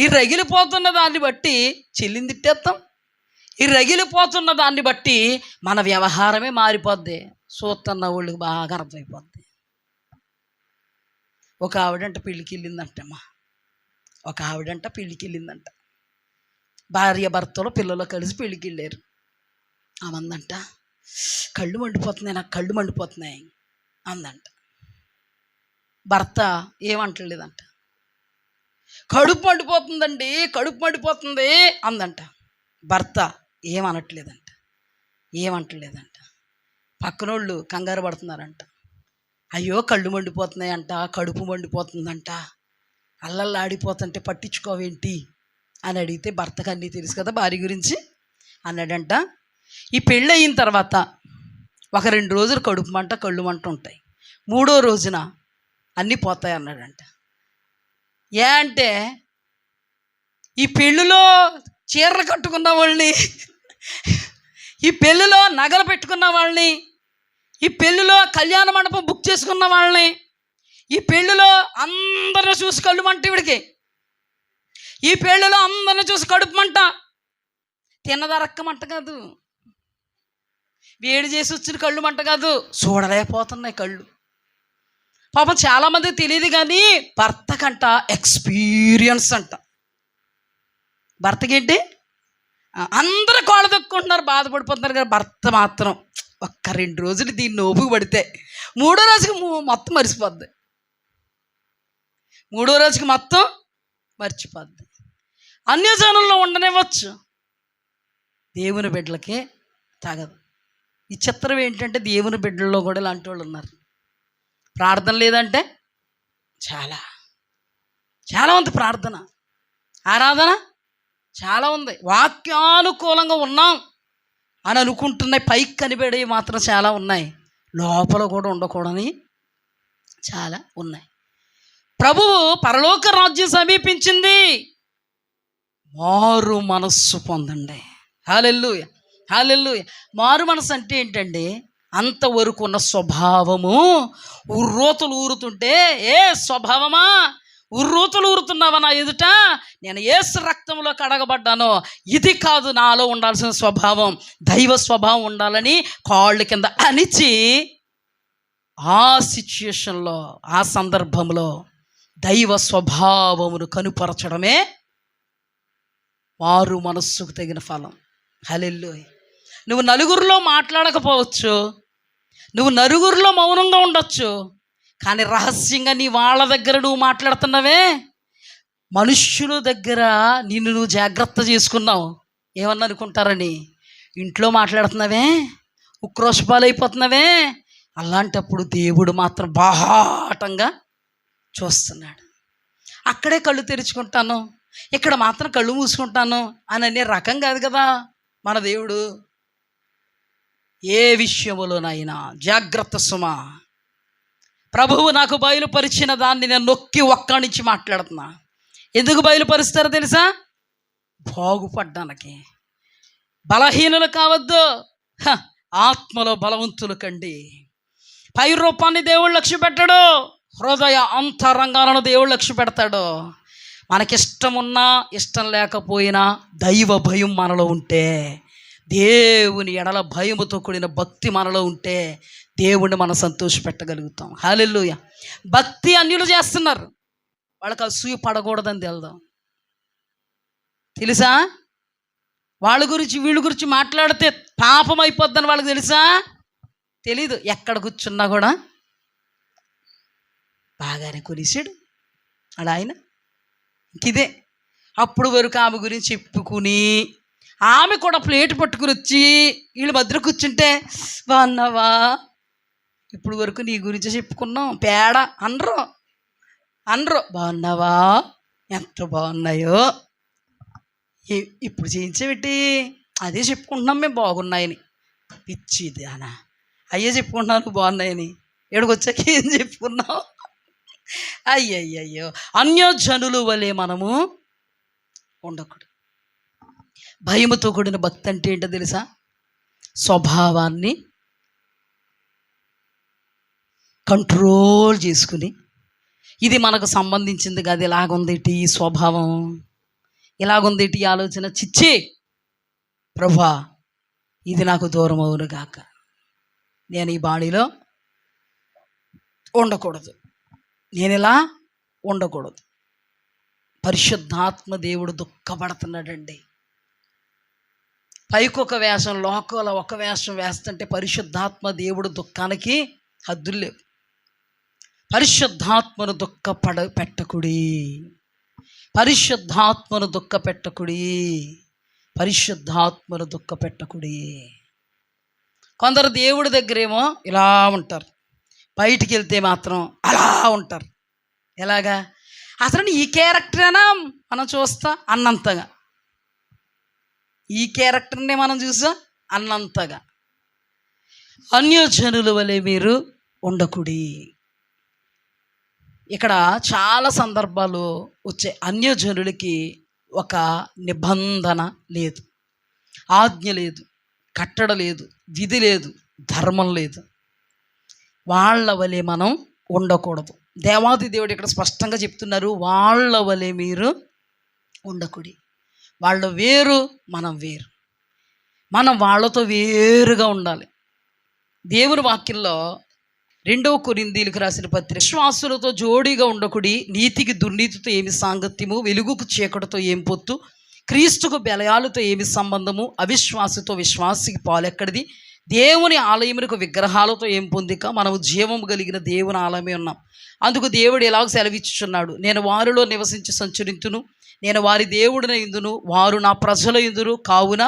ఈ రగిలిపోతున్న దాన్ని బట్టి చెల్లిని తిట్టేస్తాం, ఈ రగిలిపోతున్న దాన్ని బట్టి మన వ్యవహారమే మారిపోద్ది. చూస్తున్న వాళ్ళకి బాగా అర్థమైపోద్ది. ఒక ఆవిడంట పెళ్ళికి వెళ్ళిందంటమ్మా, ఒక ఆవిడంట పెళ్ళికి వెళ్ళిందంట. భార్య భర్తలు పిల్లలు కలిసి పెళ్ళికి వెళ్ళారు. ఆమందంట, కళ్ళు మండిపోతున్నాయి, నాకు కళ్ళు మండిపోతున్నాయి అందంట. భర్త ఏమంటలేదంట. కడుపు మండిపోతుందండి, కడుపు మండిపోతుంది అందంట. భర్త ఏమనట్లేదంట, ఏమంటలేదంట. పక్కనోళ్ళు కంగారు పడుతున్నారంట. అయ్యో కళ్ళు మండిపోతున్నాయంట, కడుపు మండిపోతుందంట, అల్లల్లాడిపోతుంటే పట్టించుకోవేంటి అని అడిగితే భర్తకు అన్నీ తెలుసు కదా భార్య గురించి. అన్నాడంట, ఈ పెళ్ళి అయిన తర్వాత ఒక 2 రోజులు కడుపు మంట కళ్ళు మంట ఉంటాయి, 3వ రోజున అన్నీ పోతాయి అన్నాడంట. ఏ అంటే ఈ పెళ్ళిలో చీరలు కట్టుకున్న వాళ్ళని, ఈ పెళ్ళిలో నగలు పెట్టుకున్న వాళ్ళని, ఈ పెళ్ళిలో కళ్యాణ మండపం బుక్ చేసుకున్న వాళ్ళని, ఈ పెళ్ళిలో అందరిని చూసి కళ్ళు మంట ఇవిడికి, ఈ పెళ్ళిలో అందరిని చూసి కడుపు మంట. తిన్నదరక్కమంట కాదు, వేడి చేసి వచ్చిన కళ్ళు మంట కాదు, చూడలేకపోతున్నాయి కళ్ళు. పాపం చాలామందికి తెలియదు కానీ భర్తకంట ఎక్స్పీరియన్స్ అంట. భర్తకేంటి? అందరూ కాళ్ళు దొక్కుంటున్నారు, బాధపడిపోతున్నారు, కానీ భర్త మాత్రం ఒక్క 2 రోజులు దీన్ని ఓపిక పడితే 3వ రోజుకి మొత్తం మర్చిపోద్ది, 3వ రోజుకి మొత్తం మర్చిపోద్ది. అన్యజనుల్లో ఉండనివ్వచ్చు, దేవుని బిడ్డలకే తగదు. ఈ చిత్రం ఏంటంటే దేవుని బిడ్డల్లో కూడా ఇలాంటి వాళ్ళు ఉన్నారు. ప్రార్థన లేదంటే చాలా ఉంది, ప్రార్థన ఆరాధన చాలా ఉంది, వాక్యానుకూలంగా ఉన్నాం అని అనుకుంటున్నాయి, పైకి కనిపెడే మాత్రం చాలా ఉన్నాయి, లోపల కూడా ఉండకూడని చాలా ఉన్నాయి. ప్రభువు పరలోక రాజ్యం సమీపించింది, మారు మనస్సు పొందండి. హల్లెలూయా, హల్లెలూయా. మారు మనసు అంటే ఏంటండి? అంతవరకు ఉన్న స్వభావము ఉర్రోతులు ఊరుతుంటే, ఏ స్వభావమా ఉర్రోతులు ఊరుతున్నావా నా ఎదుట, నేను యేసు రక్తంలో కడగబడ్డాను, ఇది కాదు నాలో ఉండాల్సిన స్వభావం, దైవ స్వభావం ఉండాలని కాళ్ళు కింద అణిచి ఆ సిచ్యుయేషన్లో, ఆ సందర్భంలో దైవ స్వభావమును కనుపరచడమే మారు మనస్సుకు తగిన ఫలం. హల్లెలూయా. నువ్వు నలుగురిలో మాట్లాడకపోవచ్చు, నువ్వు నలుగురిలో మౌనంగా ఉండొచ్చు, కానీ రహస్యంగా నీ వాళ్ళ దగ్గర నువ్వు మాట్లాడుతున్నావే, మనుష్యుల దగ్గర నిన్ను నువ్వు జాగ్రత్త చేసుకున్నావు, ఏమన్నా అనుకుంటారని ఇంట్లో మాట్లాడుతున్నావే, ఉక్రోషపాలైపోతున్నావే, అలాంటప్పుడు దేవుడు మాత్రం బాహాటంగా చూస్తున్నాడు. అక్కడే కళ్ళు తెరుచుకుంటాను, ఇక్కడ మాత్రం కళ్ళు మూసుకుంటాను అని అనే రకం కాదు కదా మన దేవుడు. ఏ విషయములోనైనా జాగ్రత్త సుమా. ప్రభువు నాకు బయలుపరిచిన దాన్ని నేను నొక్కి ఒక్కడించి మాట్లాడుతున్నా. ఎందుకు బయలుపరుస్తారో తెలుసా? బాగుపడ్డానికి. బలహీనులు కావద్దు, ఆత్మలో బలవంతులు కండి. పై రూపాన్ని దేవుడు లక్ష్య పెట్టాడు, హృదయ అంతరంగాలను దేవుడు లక్ష్య పెడతాడు. మనకిష్టమున్నా ఇష్టం లేకపోయినా దైవ భయం మనలో ఉంటే, దేవుని ఎడల భయముతో కూడిన భక్తి మనలో ఉంటే దేవుణ్ణి మనం సంతోషపెట్టగలుగుతాం. హల్లెలూయా. భక్తి అన్యులు చేస్తున్నారు, వాళ్ళకి అసూయ పడకూడదని తెలుసా? వాళ్ళ గురించి వీళ్ళ గురించి మాట్లాడితే పాపం అయిపోద్దని వాళ్ళకి తెలుసా? తెలీదు. ఎక్కడ కూర్చున్నా కూడా బాగానే కొలిసాడు అలా ఆయన. ఇంకిదే అప్పుడు వరకు ఆమె గురించి చెప్పుకుని, ఆమె కూడా ప్లేట్ పట్టుకుని వచ్చి వీళ్ళు మధ్య కూర్చుంటే, బాగున్నావా, ఇప్పుడు వరకు నీ గురించి చెప్పుకున్నాం, పేడ అనరు బాగున్నావా, ఎంత బాగున్నాయో, ఇప్పుడు చేయించేబెట్టి అదే చెప్పుకుంటున్నాం మేము బాగున్నాయని. పిచ్చిది అనా, అయ్యే చెప్పుకుంటున్నాను బాగున్నాయని, ఎక్కడికొచ్చాక ఏం చెప్పుకున్నావు? అయ్యయ్యో, అన్యజనులు వలె మనము ఉండకూడదు. భయముతో కూడిన భక్తి అంటే ఏంటో తెలుసా? స్వభావాన్ని కంట్రోల్ చేసుకుని, ఇది మనకు సంబంధించింది కాదు, ఇలాగుందేటి ఈ స్వభావం, ఇలాగుందేటి ఈ ఆలోచన, చిచ్చి ప్రభువా ఇది నాకు దూరం అవును గాక, నేను ఈ బాడీలో ఉండకూడదు, నేను ఇలా ఉండకూడదు. పరిశుద్ధాత్మ దేవుడు దుఃఖపడుతున్నాడండి. పైకి ఒక వేషం, లోకంలో ఒక వేషం వేస్తుంటే పరిశుద్ధాత్మ దేవుడు దుఃఖానికి హద్దులు లేవు. పరిశుద్ధాత్మను పెట్టకుడి, పరిశుద్ధాత్మను దుఃఖపెట్టకుడి, పరిశుద్ధాత్మను దుఃఖపెట్టకుడి. కొందరు దేవుడి దగ్గరేమో ఇలా ఉంటారు, బయటికి వెళ్తే మాత్రం అలా ఉంటారు. ఎలాగా? అసలు ఈ క్యారెక్టరేనా మనం చూస్తా అన్నంతగా, ఈ క్యారెక్టర్నే మనం చూసా అన్నంతగా. అన్యజనుల వలె మీరు ఉండకుడి. ఇక్కడ చాలా సందర్భాలు వచ్చే అన్యజనులకి ఒక నిబంధన లేదు, ఆజ్ఞ లేదు, కట్టడ లేదు, విధి లేదు, ధర్మం లేదు. వాళ్ళ వలె మనం ఉండకూడదు. దేవాది దేవుడు ఇక్కడ స్పష్టంగా చెప్తున్నారు, వాళ్ళ వలె మీరు ఉండకుడి. వాళ్ళు వేరు, మనం వేరు, మనం వాళ్ళతో వేరుగా ఉండాలి. దేవుని వాక్యంలో 2 కొరింథీయులకు రాసిన పత్రిక, విశ్వాసులతో జోడీగా ఉండకుడి, నీతికి దుర్నీతితో ఏమి సాంగత్యము, వెలుగుకు చీకటితో ఏం పొత్తు, క్రీస్తుకు బెలయాలతో ఏమి సంబంధము, అవిశ్వాసితో విశ్వాసికి పాలెక్కడిది, దేవుని ఆలయమునకు విగ్రహాలతో ఏం పొందిక, మనము జీవము కలిగిన దేవుని ఆలయమే ఉన్నాం. అందుకు దేవుడు ఎలాగ సెలవిచ్చుచున్నాడు, నేను వారిలో నివసించి సంచరించును, నేను వారి దేవుడినయుందును, వారు నా ప్రజలయుందురు. కావున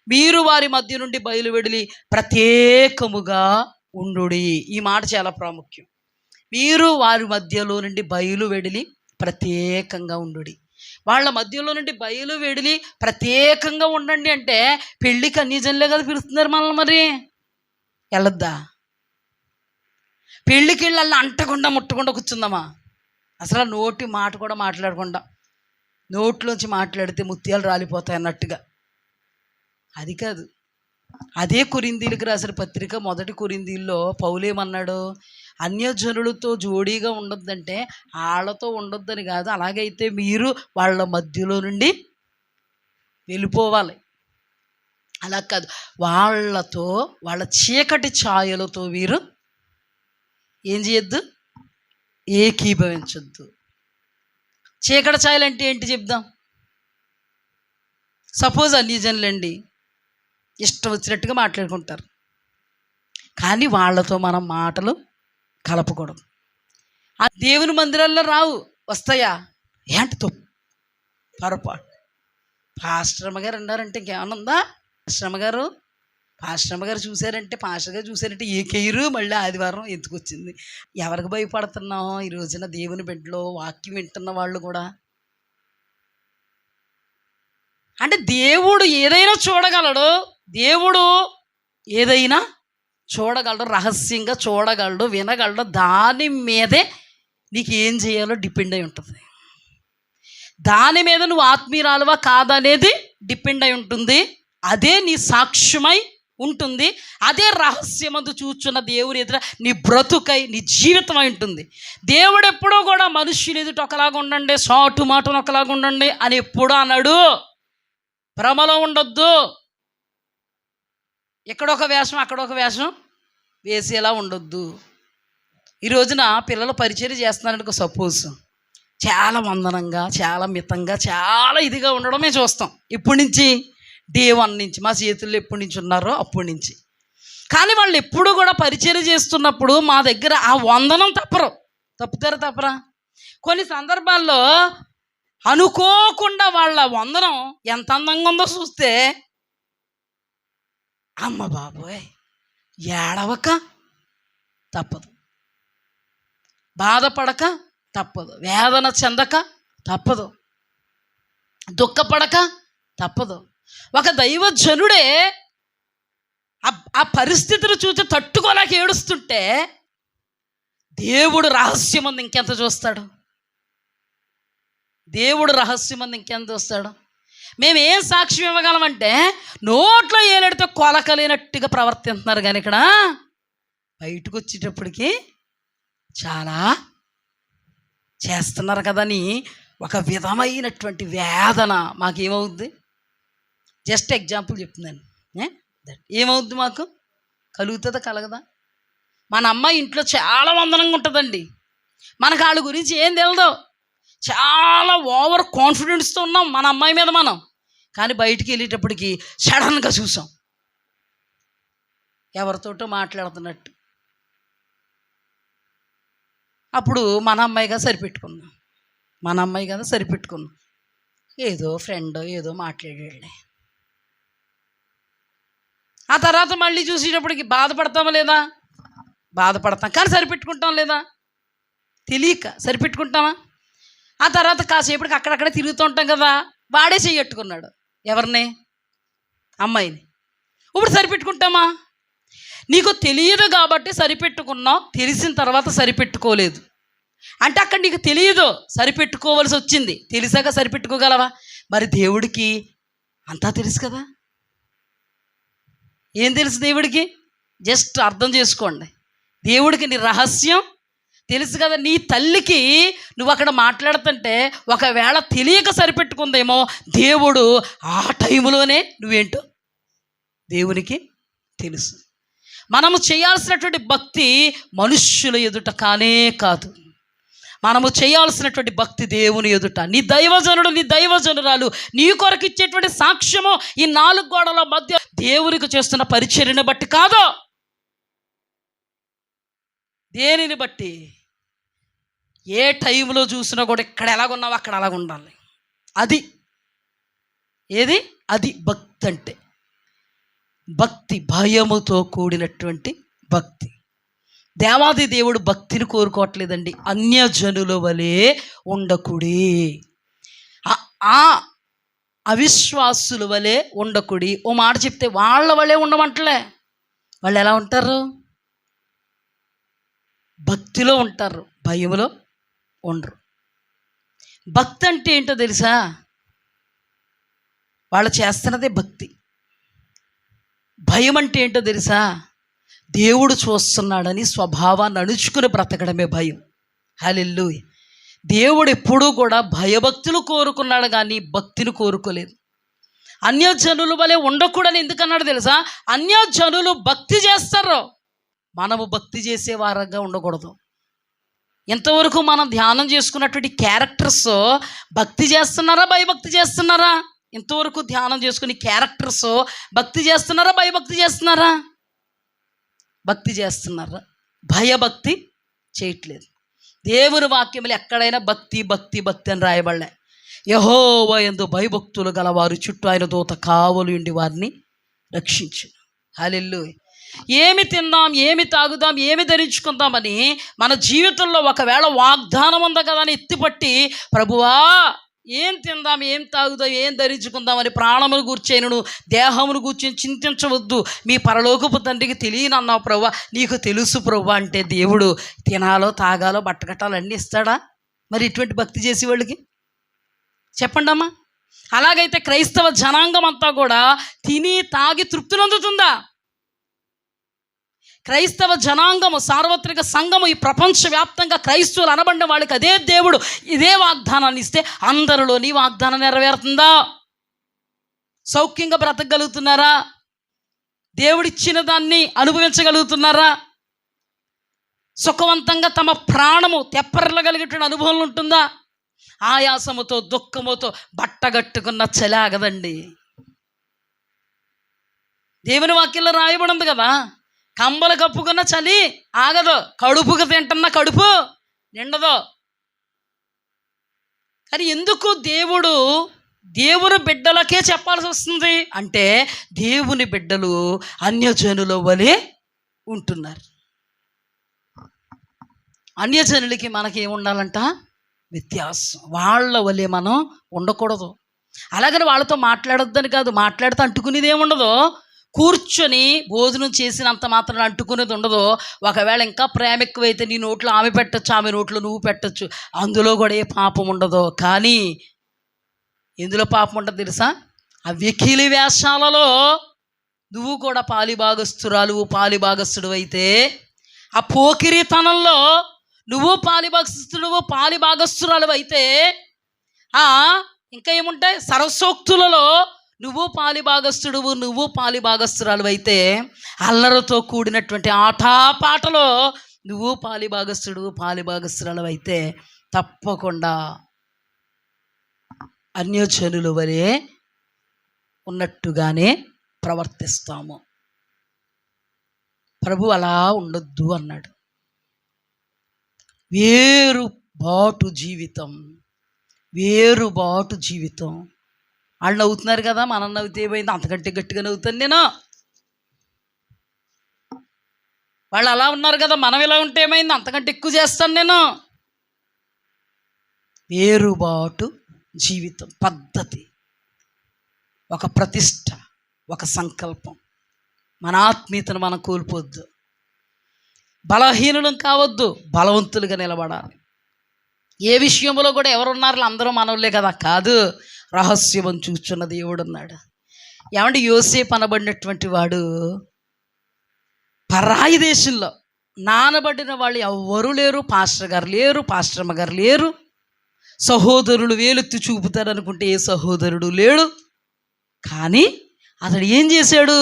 మీరు వారి మధ్య నుండి బయలువెడిలి ప్రత్యేకముగా ఉండుడి. ఈ మాట చాలా ప్రాముఖ్యం. మీరు వారి మధ్యలో నుండి బయలువెడిలి ప్రత్యేకంగా ఉండుడి. వాళ్ళ మధ్యలో నుండి బయలువెడిలి ప్రత్యేకంగా ఉండండి అంటే పెళ్ళికి అన్ని జనులే కదా పిలుస్తున్నారు మనల్ని. మరి వెళ్ళొద్దా? పెళ్ళికి వెళ్ళి అలా అంటకుండా ముట్టకుండా కూర్చుందామా? అసలు నోటి మాట కూడా మాట్లాడకుండా, నోట్లోంచి మాట్లాడితే ముత్యాలు రాలిపోతాయి అన్నట్టుగా. అది కాదు. అదే కొరింథీయులకు రాసిన పత్రిక 1 కొరింథీయుల్లో పౌలేమన్నాడు? అన్యజనులతో జోడీగా ఉండొద్దంటే వాళ్ళతో ఉండొద్దని కాదు, అలాగైతే మీరు వాళ్ళ మధ్యలో నుండి వెళ్ళిపోవాలి. అలా కాదు, వాళ్ళతో, వాళ్ళ చీకటి ఛాయలతో వీరు ఏం చేయొద్దు? ఏకీభవించొద్దు. చీకటి ఛాయలు అంటే ఏంటి చెప్దాం. సపోజ్ అన్యజనులండి ఇష్టం వచ్చినట్టుగా మాట్లాడుకుంటారు, కానీ వాళ్ళతో మనం మాటలు కలపకూడదు. ఆ దేవుని మందిరాల్లో రావు, వస్తాయా? ఏంటి పొరపాటు. పాస్టర్ అమ్మగారు అన్నారంటే ఇంకేమన్నా ఉందా? పాస్టర్ అమ్మగారు చూశారంటే, పాస్టర్ గారు చూశారంటే ఏకేయరు. మళ్ళీ ఆదివారం ఎందుకు వచ్చింది? ఎవరికి భయపడుతున్నాం ఈ రోజున? దేవుని బిడ్డలో వాక్యం వింటున్న వాళ్ళు కూడా. అంటే దేవుడు ఏదైనా చూడగలడు, దేవుడు ఏదైనా చూడగలడు, రహస్యంగా చూడగలడు, వినగలడు. దాని మీదే నీకు ఏం చేయాలో డిపెండ్ అయి ఉంటుంది. దాని మీద నువ్వు ఆత్మీయురాలువా కాదనేది డిపెండ్ అయి ఉంటుంది. అదే నీ సాక్ష్యమై ఉంటుంది. అదే రహస్యమందు చూచున్న దేవుని ఎదుట నీ బ్రతుకై, నీ జీవితం అయి ఉంటుంది. దేవుడు ఎప్పుడూ కూడా మనుష్యుని ఎదుట ఒకలాగా ఉండండి, సాటు మాటను ఒకలాగా ఉండండి అని ఎప్పుడూ అన్నాడు. భ్రమలో ఉండొద్దు. ఎక్కడొక వేషం అక్కడొక వేషం వేసేలా ఉండొద్దు. ఈ రోజున పిల్లలు పరిచర్య చేస్తున్నారనుకో, సపోజ్ చాలా వందనంగా, చాలా మితంగా, చాలా ఇదిగా ఉండడమే చూస్తాం. ఇప్పటి నుంచి డే 1 నుంచి మా చేతుల్లో ఎప్పటి నుంచి ఉన్నారో అప్పటి నుంచి. కానీ వాళ్ళు ఎప్పుడు కూడా పరిచర్య చేస్తున్నప్పుడు మా దగ్గర ఆ వందనం తప్పరా? కొన్ని సందర్భాల్లో అనుకోకుండా వాళ్ళ వందనం ఎంత అందంగా ఉందో చూస్తే, అమ్మ బాబోయ్, ఏడవక తప్పదు, బాధపడక తప్పదు, వేదన చెందక తప్పదు, దుఃఖపడక తప్పదు. ఒక దైవజనుడే ఆ పరిస్థితిని చూసి తట్టుకోలేక ఏడుస్తుంటే దేవుడు రహస్యమంది ఇంకెంత చూస్తాడు? దేవుడు రహస్యమంది ఇంకెంత చూస్తాడు? మేము ఏం సాక్ష్యం ఇవ్వగలమంటే, నోట్లో ఏలెడితే కొలకలేనట్టుగా ప్రవర్తిస్తున్నారు, కానీ ఇక్కడ బయటకు వచ్చేటప్పటికి చాలా చేస్తున్నారు కదని ఒక విధమైనటువంటి వేదన మాకేమవుద్ది? జస్ట్ ఎగ్జాంపుల్ చెప్తున్నాను. ఏమవుద్ది? మాకు కలుగుతుందా కలగదా? మన అమ్మాయి ఇంట్లో చాలా వందనంగా ఉంటుందండి, మనకు వాళ్ళ గురించి ఏం తెలియదు, చాలా ఓవర్ కాన్ఫిడెన్స్తో ఉన్నాం మన అమ్మాయి మీద మనం. కానీ బయటికి వెళ్ళేటప్పటికి సడన్గా చూసాం ఎవరితోటో మాట్లాడుతున్నట్టు. అప్పుడు మన అమ్మాయిగా సరిపెట్టుకున్నాం, ఏదో ఫ్రెండ్ ఏదో మాట్లాడాడులే. ఆ తర్వాత మళ్ళీ చూసేటప్పటికి బాధపడతామా లేదా? బాధపడతాం, కానీ సరిపెట్టుకుంటాం లేదా? తెలియక సరిపెట్టుకుంటామా? ఆ తర్వాత కాసేపటికి అక్కడక్కడే తిరుగుతూ ఉంటాం కదా, వాడే చెయ్యట్టుకున్నాడు ఎవరిని? అమ్మాయిని. ఇప్పుడు సరిపెట్టుకుంటామా? నీకు తెలియదు కాబట్టి సరిపెట్టుకున్నావు, తెలిసిన తర్వాత సరిపెట్టుకోలేదు అంటే అక్కడ నీకు తెలియదు, సరిపెట్టుకోవలసి వచ్చింది. తెలిసాక సరిపెట్టుకోగలవా? మరి దేవుడికి అంతా తెలుసు కదా. ఏం తెలుసు దేవుడికి? జస్ట్ అర్థం చేసుకోండి, దేవుడికి నీ రహస్యం తెలుసు కదా. నీ తల్లికి నువ్వు అక్కడ మాట్లాడుతుంటే ఒకవేళ తెలియక సరిపెట్టుకుందేమో, దేవుడు ఆ టైంలోనే నువ్వేంటో దేవునికి తెలుసు. మనము చేయాల్సినటువంటి భక్తి మనుష్యుల ఎదుట కానే కాదు, మనము చేయాల్సినటువంటి భక్తి దేవుని ఎదుట. నీ దైవజనుడు, నీ దైవజనురాలు నీ కొరకు ఇచ్చేటువంటి సాక్ష్యము ఈ 4 గోడల మధ్య దేవునికి చేస్తున్న పరిచర్యను బట్టి కాదు, దేనిని బట్టి? ఏ టైంలో చూసినా కూడా ఇక్కడ ఎలాగున్నావు అక్కడ అలాగ ఉండాలి. అది ఏది? అది భక్తి అంటే. భక్తి భయముతో కూడినటువంటి భక్తి. దేవాది దేవుడు భక్తిని కోరుకోవట్లేదండి. అన్యజనుల వలె ఉండకుడి, ఆ అవిశ్వాసుల వలె ఉండకుడి. ఓ మాట చెప్తే వాళ్ళ వలె ఉండమంటలే. వాళ్ళు ఎలా ఉంటారు? భక్తిలో ఉంటారు, భయములో ఉండరు. భక్తి అంటే ఏంటో తెలుసా? వాళ్ళు చేస్తున్నదే భక్తి. భయం అంటే ఏంటో తెలుసా? దేవుడు చూస్తున్నాడని స్వభావాన్ని అణుచుకుని బ్రతకడమే భయం. హల్లెలూయా. దేవుడు ఎప్పుడూ కూడా భయభక్తులు కోరుకున్నాడు కానీ భక్తిని కోరుకోలేదు. అన్యజనుల వలె ఉండకూడని ఎందుకన్నాడు తెలుసా? అన్యజనులు భక్తి చేస్తారు, మనము భక్తి చేసే వారంగా ఉండకూడదు. ఇంతవరకు మనం ధ్యానం చేసుకున్నటువంటి క్యారెక్టర్స్ భక్తి చేస్తున్నారా, భయభక్తి చేస్తున్నారా? ఇంతవరకు ధ్యానం చేసుకుని క్యారెక్టర్స్ భక్తి చేస్తున్నారా, భయభక్తి చేస్తున్నారా? భక్తి చేస్తున్నారా, భయభక్తి చేయట్లేదు. దేవుని వాక్యములు ఎక్కడైనా భక్తి భక్తి భక్తి అని రాయబడలే. యెహోవా యందు భయభక్తులు గలవారు చుట్టూ ఆయన దూత కావలి ఉండి వారిని రక్షించు. హల్లెలూయా. ఏమి తిందాం, ఏమి తాగుదాం, ఏమి ధరించుకుందామని మన జీవితంలో ఒకవేళ వాగ్దానం ఉందా కదా అని ఎత్తిపట్టి, ప్రభువా ఏం తిందాం, ఏం తాగుదాం, ఏం ధరించుకుందామని ప్రాణమును గూర్చేను దేహమును కూర్చొని చింతించవద్దు, మీ పరలోకపు తండ్రికి తెలియనన్నావు ప్రభువా, నీకు తెలుసు ప్రభువా అంటే దేవుడు తినాలో తాగాలో బట్టకట్టాలో అన్నీ ఇస్తాడా? మరి ఇటువంటి భక్తి చేసే వాళ్ళకి చెప్పండి అమ్మా. అలాగైతే క్రైస్తవ జనాంగం అంతా కూడా తిని తాగి తృప్తి నొందుతుందా? క్రైస్తవ జనాంగము, సార్వత్రిక సంఘము, ఈ ప్రపంచవ్యాప్తంగా క్రైస్తవులు అనబడిన వాళ్ళకి అదే దేవుడు ఇదే వాగ్దానాన్ని ఇస్తే అందరిలోని వాగ్దానం నెరవేరుతుందా? సౌఖ్యంగా బ్రతకగలుగుతున్నారా? దేవుడిచ్చిన దాన్ని అనుభవించగలుగుతున్నారా? సుఖవంతంగా తమ ప్రాణము తెప్పరలగలిగేటువంటి అనుభవం ఉంటుందా? ఆయాసముతో దుఃఖముతో బట్టగట్టుకున్న చలి ఆగదండి. దేవుని వాక్యంలో రాయబడింది కదా, కంబలు కప్పుకున్న చలి ఆగదు, కడుపుకు తింటున్న కడుపు నిండదు. కానీ ఎందుకు దేవుని బిడ్డలకే చెప్పాల్సి వస్తుంది అంటే, దేవుని బిడ్డలు అన్యజనుల వలె ఉంటున్నారు. అన్యజనులకి మనకి ఏముండాలంట? వ్యత్యాసం. వాళ్ళ వలె మనం ఉండకూడదు. అలాగని వాళ్ళతో మాట్లాడొద్దని కాదు, మాట్లాడితే అంటుకునేది ఏముండదు. కూర్చొని భోజనం చేసినంత మాత్రం అంటుకునేది ఉండదు. ఒకవేళ ఇంకా ప్రేమ ఎక్కువైతే నీ నోట్లో ఆమె పెట్టచ్చు, ఆమె నోట్లో నువ్వు పెట్టచ్చు, అందులో కూడా ఏ పాపం ఉండదు. కానీ ఎందులో పాపం ఉంటుంది తెలుసా? ఆ వెకిలి వేషాలలో నువ్వు కూడా పాలిభాగస్తురాలు పాలిభాగస్తుడు అయితే, ఆ పోకిరితనంలో నువ్వు పాలిభాగస్తురాలు అయితే, ఇంకా ఏముంటాయి? సరసోక్తులలో నువ్వు పాలిభాగస్తురాలు అయితే, అల్లరితో కూడినటువంటి ఆటపాటలో నువ్వు పాలిభాగస్తురాలు అయితే తప్పకుండా అన్యజనుల వలె ఉన్నట్టుగానే ప్రవర్తిస్తాము. ప్రభు అలా ఉండొద్దు అన్నాడు. వేరుబాటు జీవితం. వాళ్ళు నవ్వుతున్నారు కదా, మనం నవ్వుతే ఏమైంది? అంతకంటే గట్టిగా నవ్వుతాను నేను. వాళ్ళు అలా ఉన్నారు కదా, మనం ఇలా ఉంటే ఏమైంది? అంతకంటే ఎక్కువ చేస్తాను నేను. వేరుబాటు జీవితం, పద్ధతి, ఒక ప్రతిష్ట, ఒక సంకల్పం. మన ఆత్మీయతను మనం కోల్పోవద్దు. బలహీనులం కావద్దు, బలవంతులుగా నిలబడాలి. ఏ విషయంలో కూడా ఎవరున్నారు? అందరూ మనవులే కదా, కాదు, రహస్యం చూచున్న దేవుడు ఉన్నాడు. ఏమంటే యోసేపు అనబడినటువంటి వాడు పరాయి దేశంలో నానబడిన వాళ్ళు ఎవ్వరూ లేరు. పాస్టర్ గారు లేరు, పాస్టర్మ్మ గారు లేరు. సహోదరులు వేలెత్తి చూపుతారు అనుకుంటే ఏ సహోదరుడు లేడు. కానీ అతడు ఏం చేశాడు?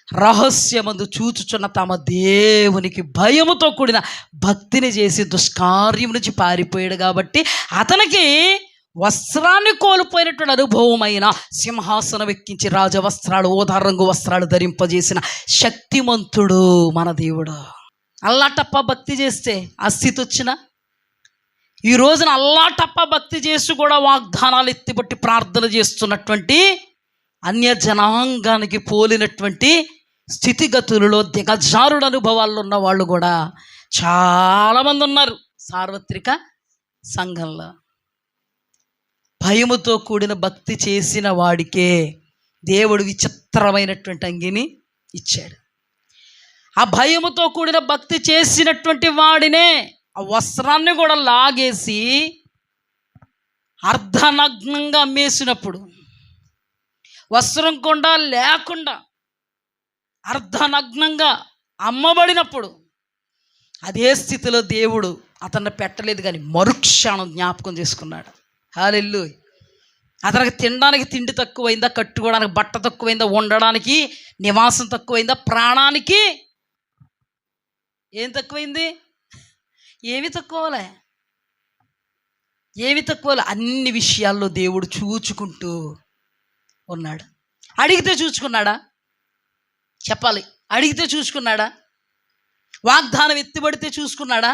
రహస్యమందు చూచుచున్న తమ దేవునికి భయముతో కూడిన భక్తిని చేసి దుష్కార్యం నుంచి పారిపోయాడు. కాబట్టి అతనికి వస్త్రాన్ని కోల్పోయినటువంటి అనుభవమైన సింహాసనం ఎక్కించి రాజవస్త్రాలు, ఓదారంగు వస్త్రాలు ధరింపజేసిన శక్తిమంతుడు మన దేవుడు. అల్లాటప్ప భక్తి చేస్తే ఆ స్థితి వచ్చినా ఈ రోజున అల్లాటప్ప భక్తి చేసి కూడా వాగ్దానాలు ఎత్తిపట్టి ప్రార్థన చేస్తున్నటువంటి అన్య జనాంగానికి పోలినటువంటి స్థితిగతులలో దిగజారుడు అనుభవాల్లో ఉన్న వాళ్ళు కూడా చాలామంది ఉన్నారు సార్వత్రిక సంఘంలో. భయముతో కూడిన భక్తి చేసిన వాడికే దేవుడు విచిత్రమైనటువంటి అంగిని ఇచ్చాడు. ఆ భయముతో కూడిన భక్తి చేసినటువంటి వాడినే ఆ వస్త్రాన్ని కూడా లాగేసి అర్ధనగ్నంగా అమ్మేసినప్పుడు, వస్త్రం కూడా లేకుండా అర్ధనగ్నంగా అమ్మబడినప్పుడు అదే స్థితిలో దేవుడు అతన్ని పెట్టలేదు, కానీ మరుక్షణం జ్ఞాపకం చేసుకున్నాడు. హల్లెలూయా. అతనికి తినడానికి తిండి తక్కువైందా, కట్టుకోవడానికి బట్ట తక్కువైందా, ఉండడానికి నివాసం తక్కువైందా, ప్రాణానికి ఏం తక్కువైంది? ఏమి తక్కువలే, ఏమి తక్కువలే. అన్ని విషయాల్లో దేవుడు చూచుకుంటూ ఉన్నాడు. అడిగితే చూచుకున్నాడా? చెప్పాలి. అడిగితే చూసుకున్నాడా? వాగ్దానం ఎత్తిపడితే చూసుకున్నాడా?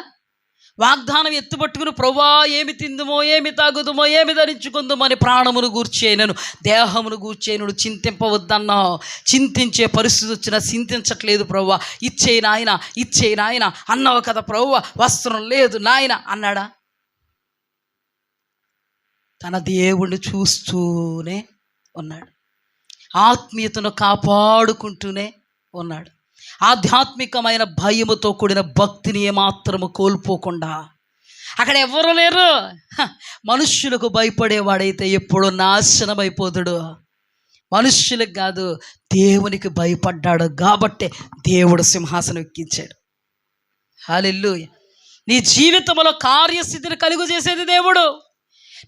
వాగ్దానం ఎత్తుపట్టుకుని ప్రభువా ఏమి తిందుమో, ఏమి తాగుదుమో, ఏమి ధరించుకుందుమో అని ప్రాణమును గూర్చేయనను, దేహమును గూర్చేయను చింతింపవద్దన్నావు. చింతించే పరిస్థితి వచ్చినా చింతించట్లేదు ప్రభువా, ఇచ్చేయి నాయన, ఇచ్చేయి నాయన అన్నావు కదా ప్రభువా, వస్త్రం లేదు నాయన అన్నాడా? తన దేవుణ్ణి చూస్తూనే ఉన్నాడు, ఆత్మీయతను కాపాడుకుంటూనే ఉన్నాడు. ఆధ్యాత్మికమైన భయముతో కూడిన భక్తిని ఏమాత్రము కోల్పోకుండా. అక్కడ ఎవరు లేరు. మనుష్యులకు భయపడేవాడైతే ఎప్పుడు నాశనం అయిపోతాడు. మనుష్యులకు కాదు, దేవునికి భయపడ్డాడు కాబట్టి దేవుడు సింహాసనం ఎక్కించాడు. హల్లెలూయా. నీ జీవితంలో కార్యస్థితిని కలుగు చేసేది దేవుడు.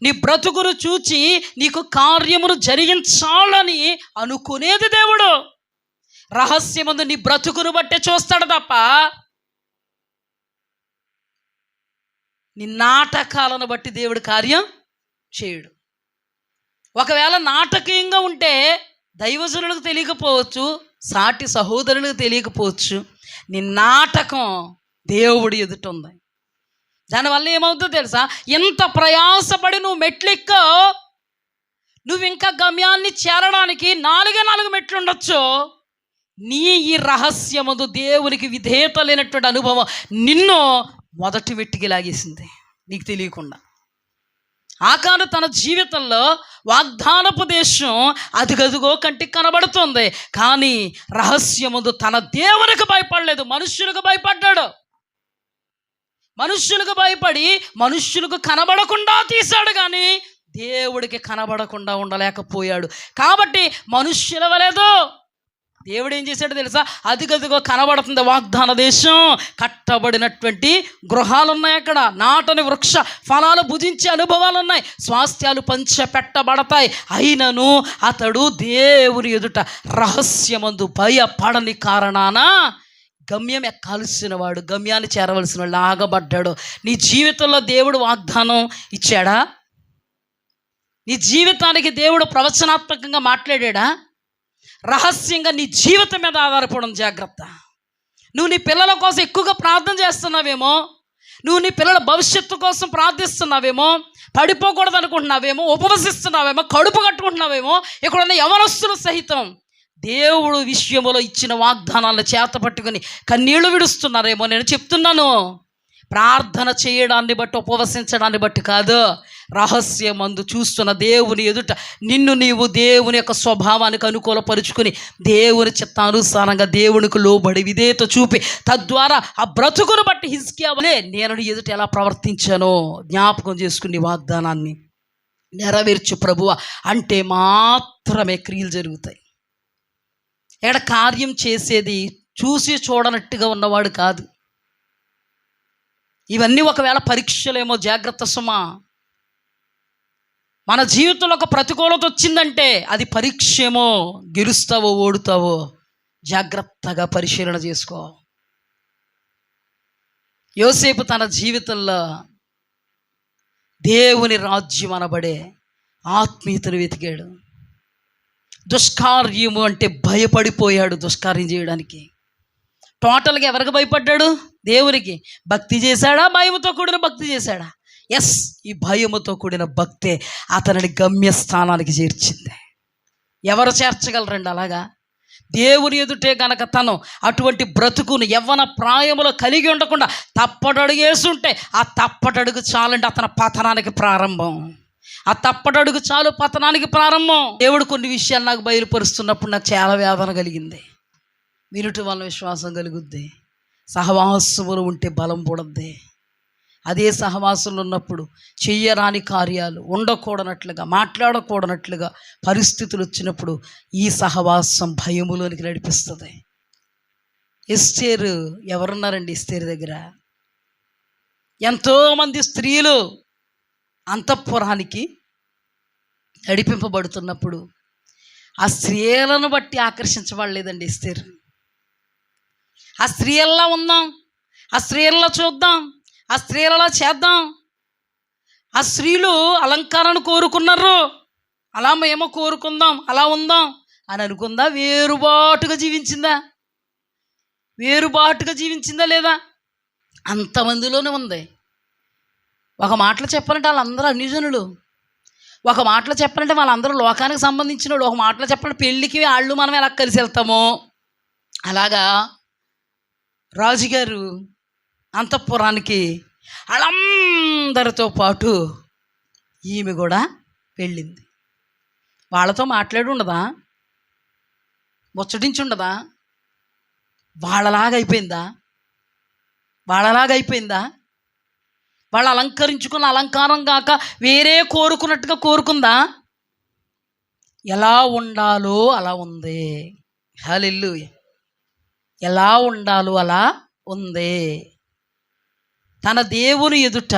నీ బ్రతుకును చూచి నీకు కార్యమును జరిగించాలని అనుకునేది దేవుడు. రహస్యమందు నీ బ్రతుకును బట్టే చూస్తాడు తప్ప నీ నాటకాలను బట్టి దేవుడు కార్యం చేయడు. ఒకవేళ నాటకీయంగా ఉంటే దైవజనులకు తెలియకపోవచ్చు, సాటి సహోదరులకు తెలియకపోవచ్చు, నీ నాటకం దేవుడి ఎదుట ఉంది. దానివల్ల ఏమవుతుందో తెలుసా? ఎంత ప్రయాసపడి నువ్వు మెట్లెక్కో, నువ్వు ఇంకా గమ్యాన్ని చేరడానికి 4 మెట్లు ఉండొచ్చు. నీ ఈ రహస్యముదు దేవునికి విధేయత లేనటువంటి అనుభవం నిన్ను మొదటి మెట్టికి లాగేసింది నీకు తెలియకుండా. ఆకాను తన జీవితంలో వాగ్దానపు దేశం అదిగదిగో కంటికి కనబడుతుంది, కానీ రహస్యముదు తన దేవునికి భయపడలేదు, మనుష్యులకు భయపడ్డాడు. మనుష్యులకు భయపడి మనుష్యులకు కనబడకుండా తీశాడు, కానీ దేవుడికి కనబడకుండా ఉండలేకపోయాడు. కాబట్టి మనుష్యుల వలేదు దేవుడు ఏం చేశాడో తెలుసా? అదిగదిగో కనబడుతుంది వాగ్దాన దేశం, కట్టబడినటువంటి గృహాలు ఉన్నాయి, అక్కడ నాటని వృక్ష ఫలాలు భుజించే అనుభవాలు ఉన్నాయి, స్వాస్థ్యాలు పంచపెట్టబడతాయి. అయినను అతడు దేవుని ఎదుట రహస్యమందు భయపడని కారణాన గమ్యం ఎక్కాల్సిన వాడు, గమ్యాన్ని చేరవలసిన వాడు లాగబడ్డాడు. నీ జీవితంలో దేవుడు వాగ్దానం ఇచ్చాడా? నీ జీవితానికి దేవుడు ప్రవచనాత్మకంగా మాట్లాడా? రహస్యంగా నీ జీవితం మీద ఆధారపడడం జాగ్రత్త. నువ్వు నీ పిల్లల కోసం ఎక్కువగా ప్రార్థన చేస్తున్నావేమో, నువ్వు నీ పిల్లల భవిష్యత్తు కోసం ప్రార్థిస్తున్నావేమో, పడిపోకూడదు అనుకుంటున్నావేమో, ఉపవసిస్తున్నావేమో, కడుపు కట్టుకుంటున్నావేమో, ఇక్కడున్న యవనస్తులు సహితం దేవుడు విషయంలో ఇచ్చిన వాగ్దానాలను చేత పట్టుకుని కన్నీళ్లు విడుస్తున్నారేమో. నేను చెప్తున్నాను, ప్రార్థన చేయడాన్ని బట్టి, ఉపవసించడాన్ని బట్టి కాదు, రహస్యమందు చూస్తున్న దేవుని ఎదుట నిన్ను నీవు దేవుని యొక్క స్వభావానికి అనుకూలపరుచుకుని దేవుని చిత్తానుసారంగా దేవునికి లోబడి విధేయత చూపి తద్వారా ఆ బ్రతుకును బట్టి హిజ్కియావలే నేను నీ ఎదుట ఎలా ప్రవర్తించానో జ్ఞాపకం చేసుకుని వాగ్దానాన్ని నెరవేర్చు ప్రభువా అంటే మాత్రమే క్రియలు జరుగుతాయి. ఇక్కడ కార్యం చేసేది చూసి చూడనట్టుగా ఉన్నవాడు కాదు. ఇవన్నీ ఒకవేళ పరీక్షలేమో, జాగ్రత్త సుమా. మన జీవితంలో ఒక ప్రతికూలత వచ్చిందంటే అది పరీక్ష ఏమో, గెలుస్తావో ఓడుతావో జాగ్రత్తగా పరిశీలన చేసుకో. యోసేపు తన జీవితంలో దేవుని రాజ్యం అనబడే ఆత్మీయతను వెతికాడు. దుష్కార్యము అంటే భయపడిపోయాడు దుష్కార్యం చేయడానికి. టోటల్గా ఎవరికి భయపడ్డాడు? దేవునికి. భక్తి చేశాడా? భయముతో కూడిన భక్తి చేశాడా? ఎస్, ఈ భయముతో కూడిన భక్తే అతనిని గమ్యస్థానానికి చేర్చింది. ఎవరు చేర్చగలరండి అలాగా? దేవుని ఎదుటే గనక తను అటువంటి బ్రతుకును యవ్వన ప్రాయములో కలిగి ఉండకుండా తప్పటడుగు వేసుంటే ఆ తప్పటడుగు చాలండి అతని పతనానికి ప్రారంభం. ఆ తప్పటడుగు చాలు పతనానికి ప్రారంభం. దేవుడు కొన్ని విషయాలు నాకు బయలుపరుస్తున్నప్పుడు నాకు చాలా వేదన కలిగింది. వినుట వల్ల విశ్వాసం కలుగుద్ది, సహవాసములు ఉంటే బలం పుడద్ది. అదే సహవాసంలో ఉన్నప్పుడు చెయ్యరాని కార్యాలు, ఉండకూడనట్లుగా, మాట్లాడకూడనట్లుగా పరిస్థితులు వచ్చినప్పుడు ఈ సహవాసం భయములోనికి నడిపిస్తుంది. ఎస్తేరు ఎవరున్నారండి? ఎస్తేరు దగ్గర ఎంతోమంది స్త్రీలు అంతఃపురానికి నడిపింపబడుతున్నప్పుడు ఆ స్త్రీలను బట్టి ఆకర్షించబడలేదండి ఎస్తేరు. ఆ స్త్రీల్లో ఉందాం, ఆ స్త్రీల్లో చూద్దాం, ఆ స్త్రీలలో చేద్దాం. ఆ స్త్రీలు అలంకారాన్ని కోరుకున్నారు, అలా మేము కోరుకుందాం, అలా ఉందాం అని అనుకుందా? వేరుబాటుగా జీవించిందా? వేరుబాటుగా జీవించిందా లేదా? అంతమందిలోనే ఉంది. ఒక మాటలో చెప్పాలంటే వాళ్ళందరూ అన్యజనులు, ఒక మాటలో చెప్పాలంటే వాళ్ళందరూ లోకానికి సంబంధించిన వాళ్ళు, ఒక మాటలో చెప్పాలంటే పెళ్ళికి వాళ్ళు మనం ఎలా కలిసి వెళ్తామో అలాగా రాజుగారు అంతఃపురానికి వాళ్ళందరితో పాటు ఈమె కూడా వెళ్ళింది. వాళ్ళతో మాట్లాడి ఉండదా? ముచ్చటించి ఉండదా? వాళ్ళలాగా అయిపోయిందా? వాళ్ళు అలంకరించుకున్న అలంకారం కాక వేరే కోరుకున్నట్టుగా కోరుకుందా? ఎలా ఉండాలో అలా ఉంది. హల్లెలూయా. ఎలా ఉండాలో అలా ఉంది. తన దేవుని ఎదుట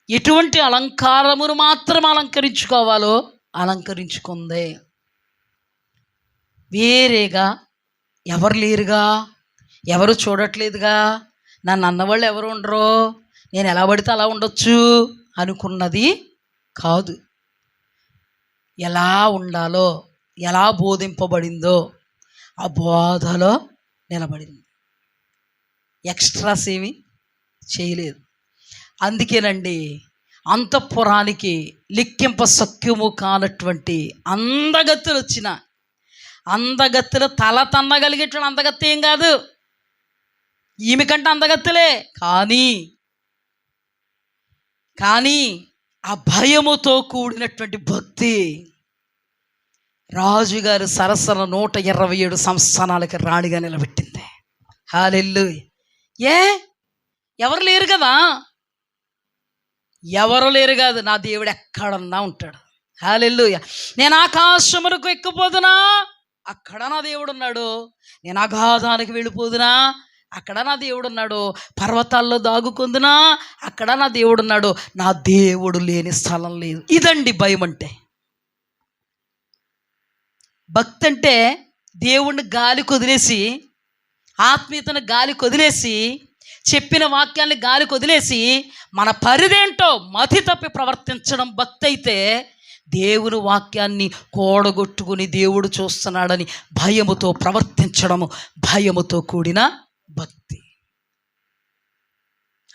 ఎటువంటి అలంకారమును మాత్రం అలంకరించుకోవాలో అలంకరించుకుంది. వేరేగా ఎవరు లేరుగా, ఎవరు చూడట్లేదుగా, నన్ను అన్నవాళ్ళు ఎవరు ఉండరు, నేను ఎలా పడితే అలా ఉండొచ్చు అనుకున్నది కాదు. ఎలా ఉండాలో, ఎలా బోధింపబడిందో ఆ బోధలో నిలబడింది. ఎక్స్ట్రాస్ ఏమీ చేయలేదు. అందుకేనండి అంతఃపురానికి లెక్కింప సఖ్యము కానటువంటి అందగత్తెలు వచ్చిన, అందగత్తెలు తల తన్నగలిగేటువంటి అందగత్తె ఏం కాదు, ఈమె కంటే అందగత్తెలే. కానీ ఆ భయముతో కూడినటువంటి భక్తి రాజుగారు సరసన 127 సంస్థానాలకి రాణిగా నిలబెట్టింది. హల్లెలూయా. ఎవరు లేరు కదా? ఎవరు లేరు కాదు, నా దేవుడు ఎక్కడన్నా ఉంటాడు. హల్లెలూయా. నేను ఆకాశమునకు ఎక్కిపోదునా, అక్కడ నా దేవుడు ఉన్నాడు. నేను అగాధానికి వెళ్ళిపోదునా, అక్కడ నా దేవుడు ఉన్నాడు. పర్వతాల్లో దాగుకుందునా, అక్కడ నా దేవుడు ఉన్నాడు. నా దేవుడు లేని స్థలం లేదు. ఇదండి భయం అంటే. భక్తి అంటే దేవుణ్ణి గాలి కొదిలేసి, ఆత్మీయతను గాలి కొదిలేసి, చెప్పిన వాక్యాన్ని గాలి కొదిలేసి మన పరిదేంటో మతి తప్పి ప్రవర్తించడం భక్తి అయితే, దేవుని వాక్యాన్ని కూడగొట్టుకుని దేవుడు చూస్తున్నాడని భయముతో ప్రవర్తించడము భయముతో కూడిన భక్తి.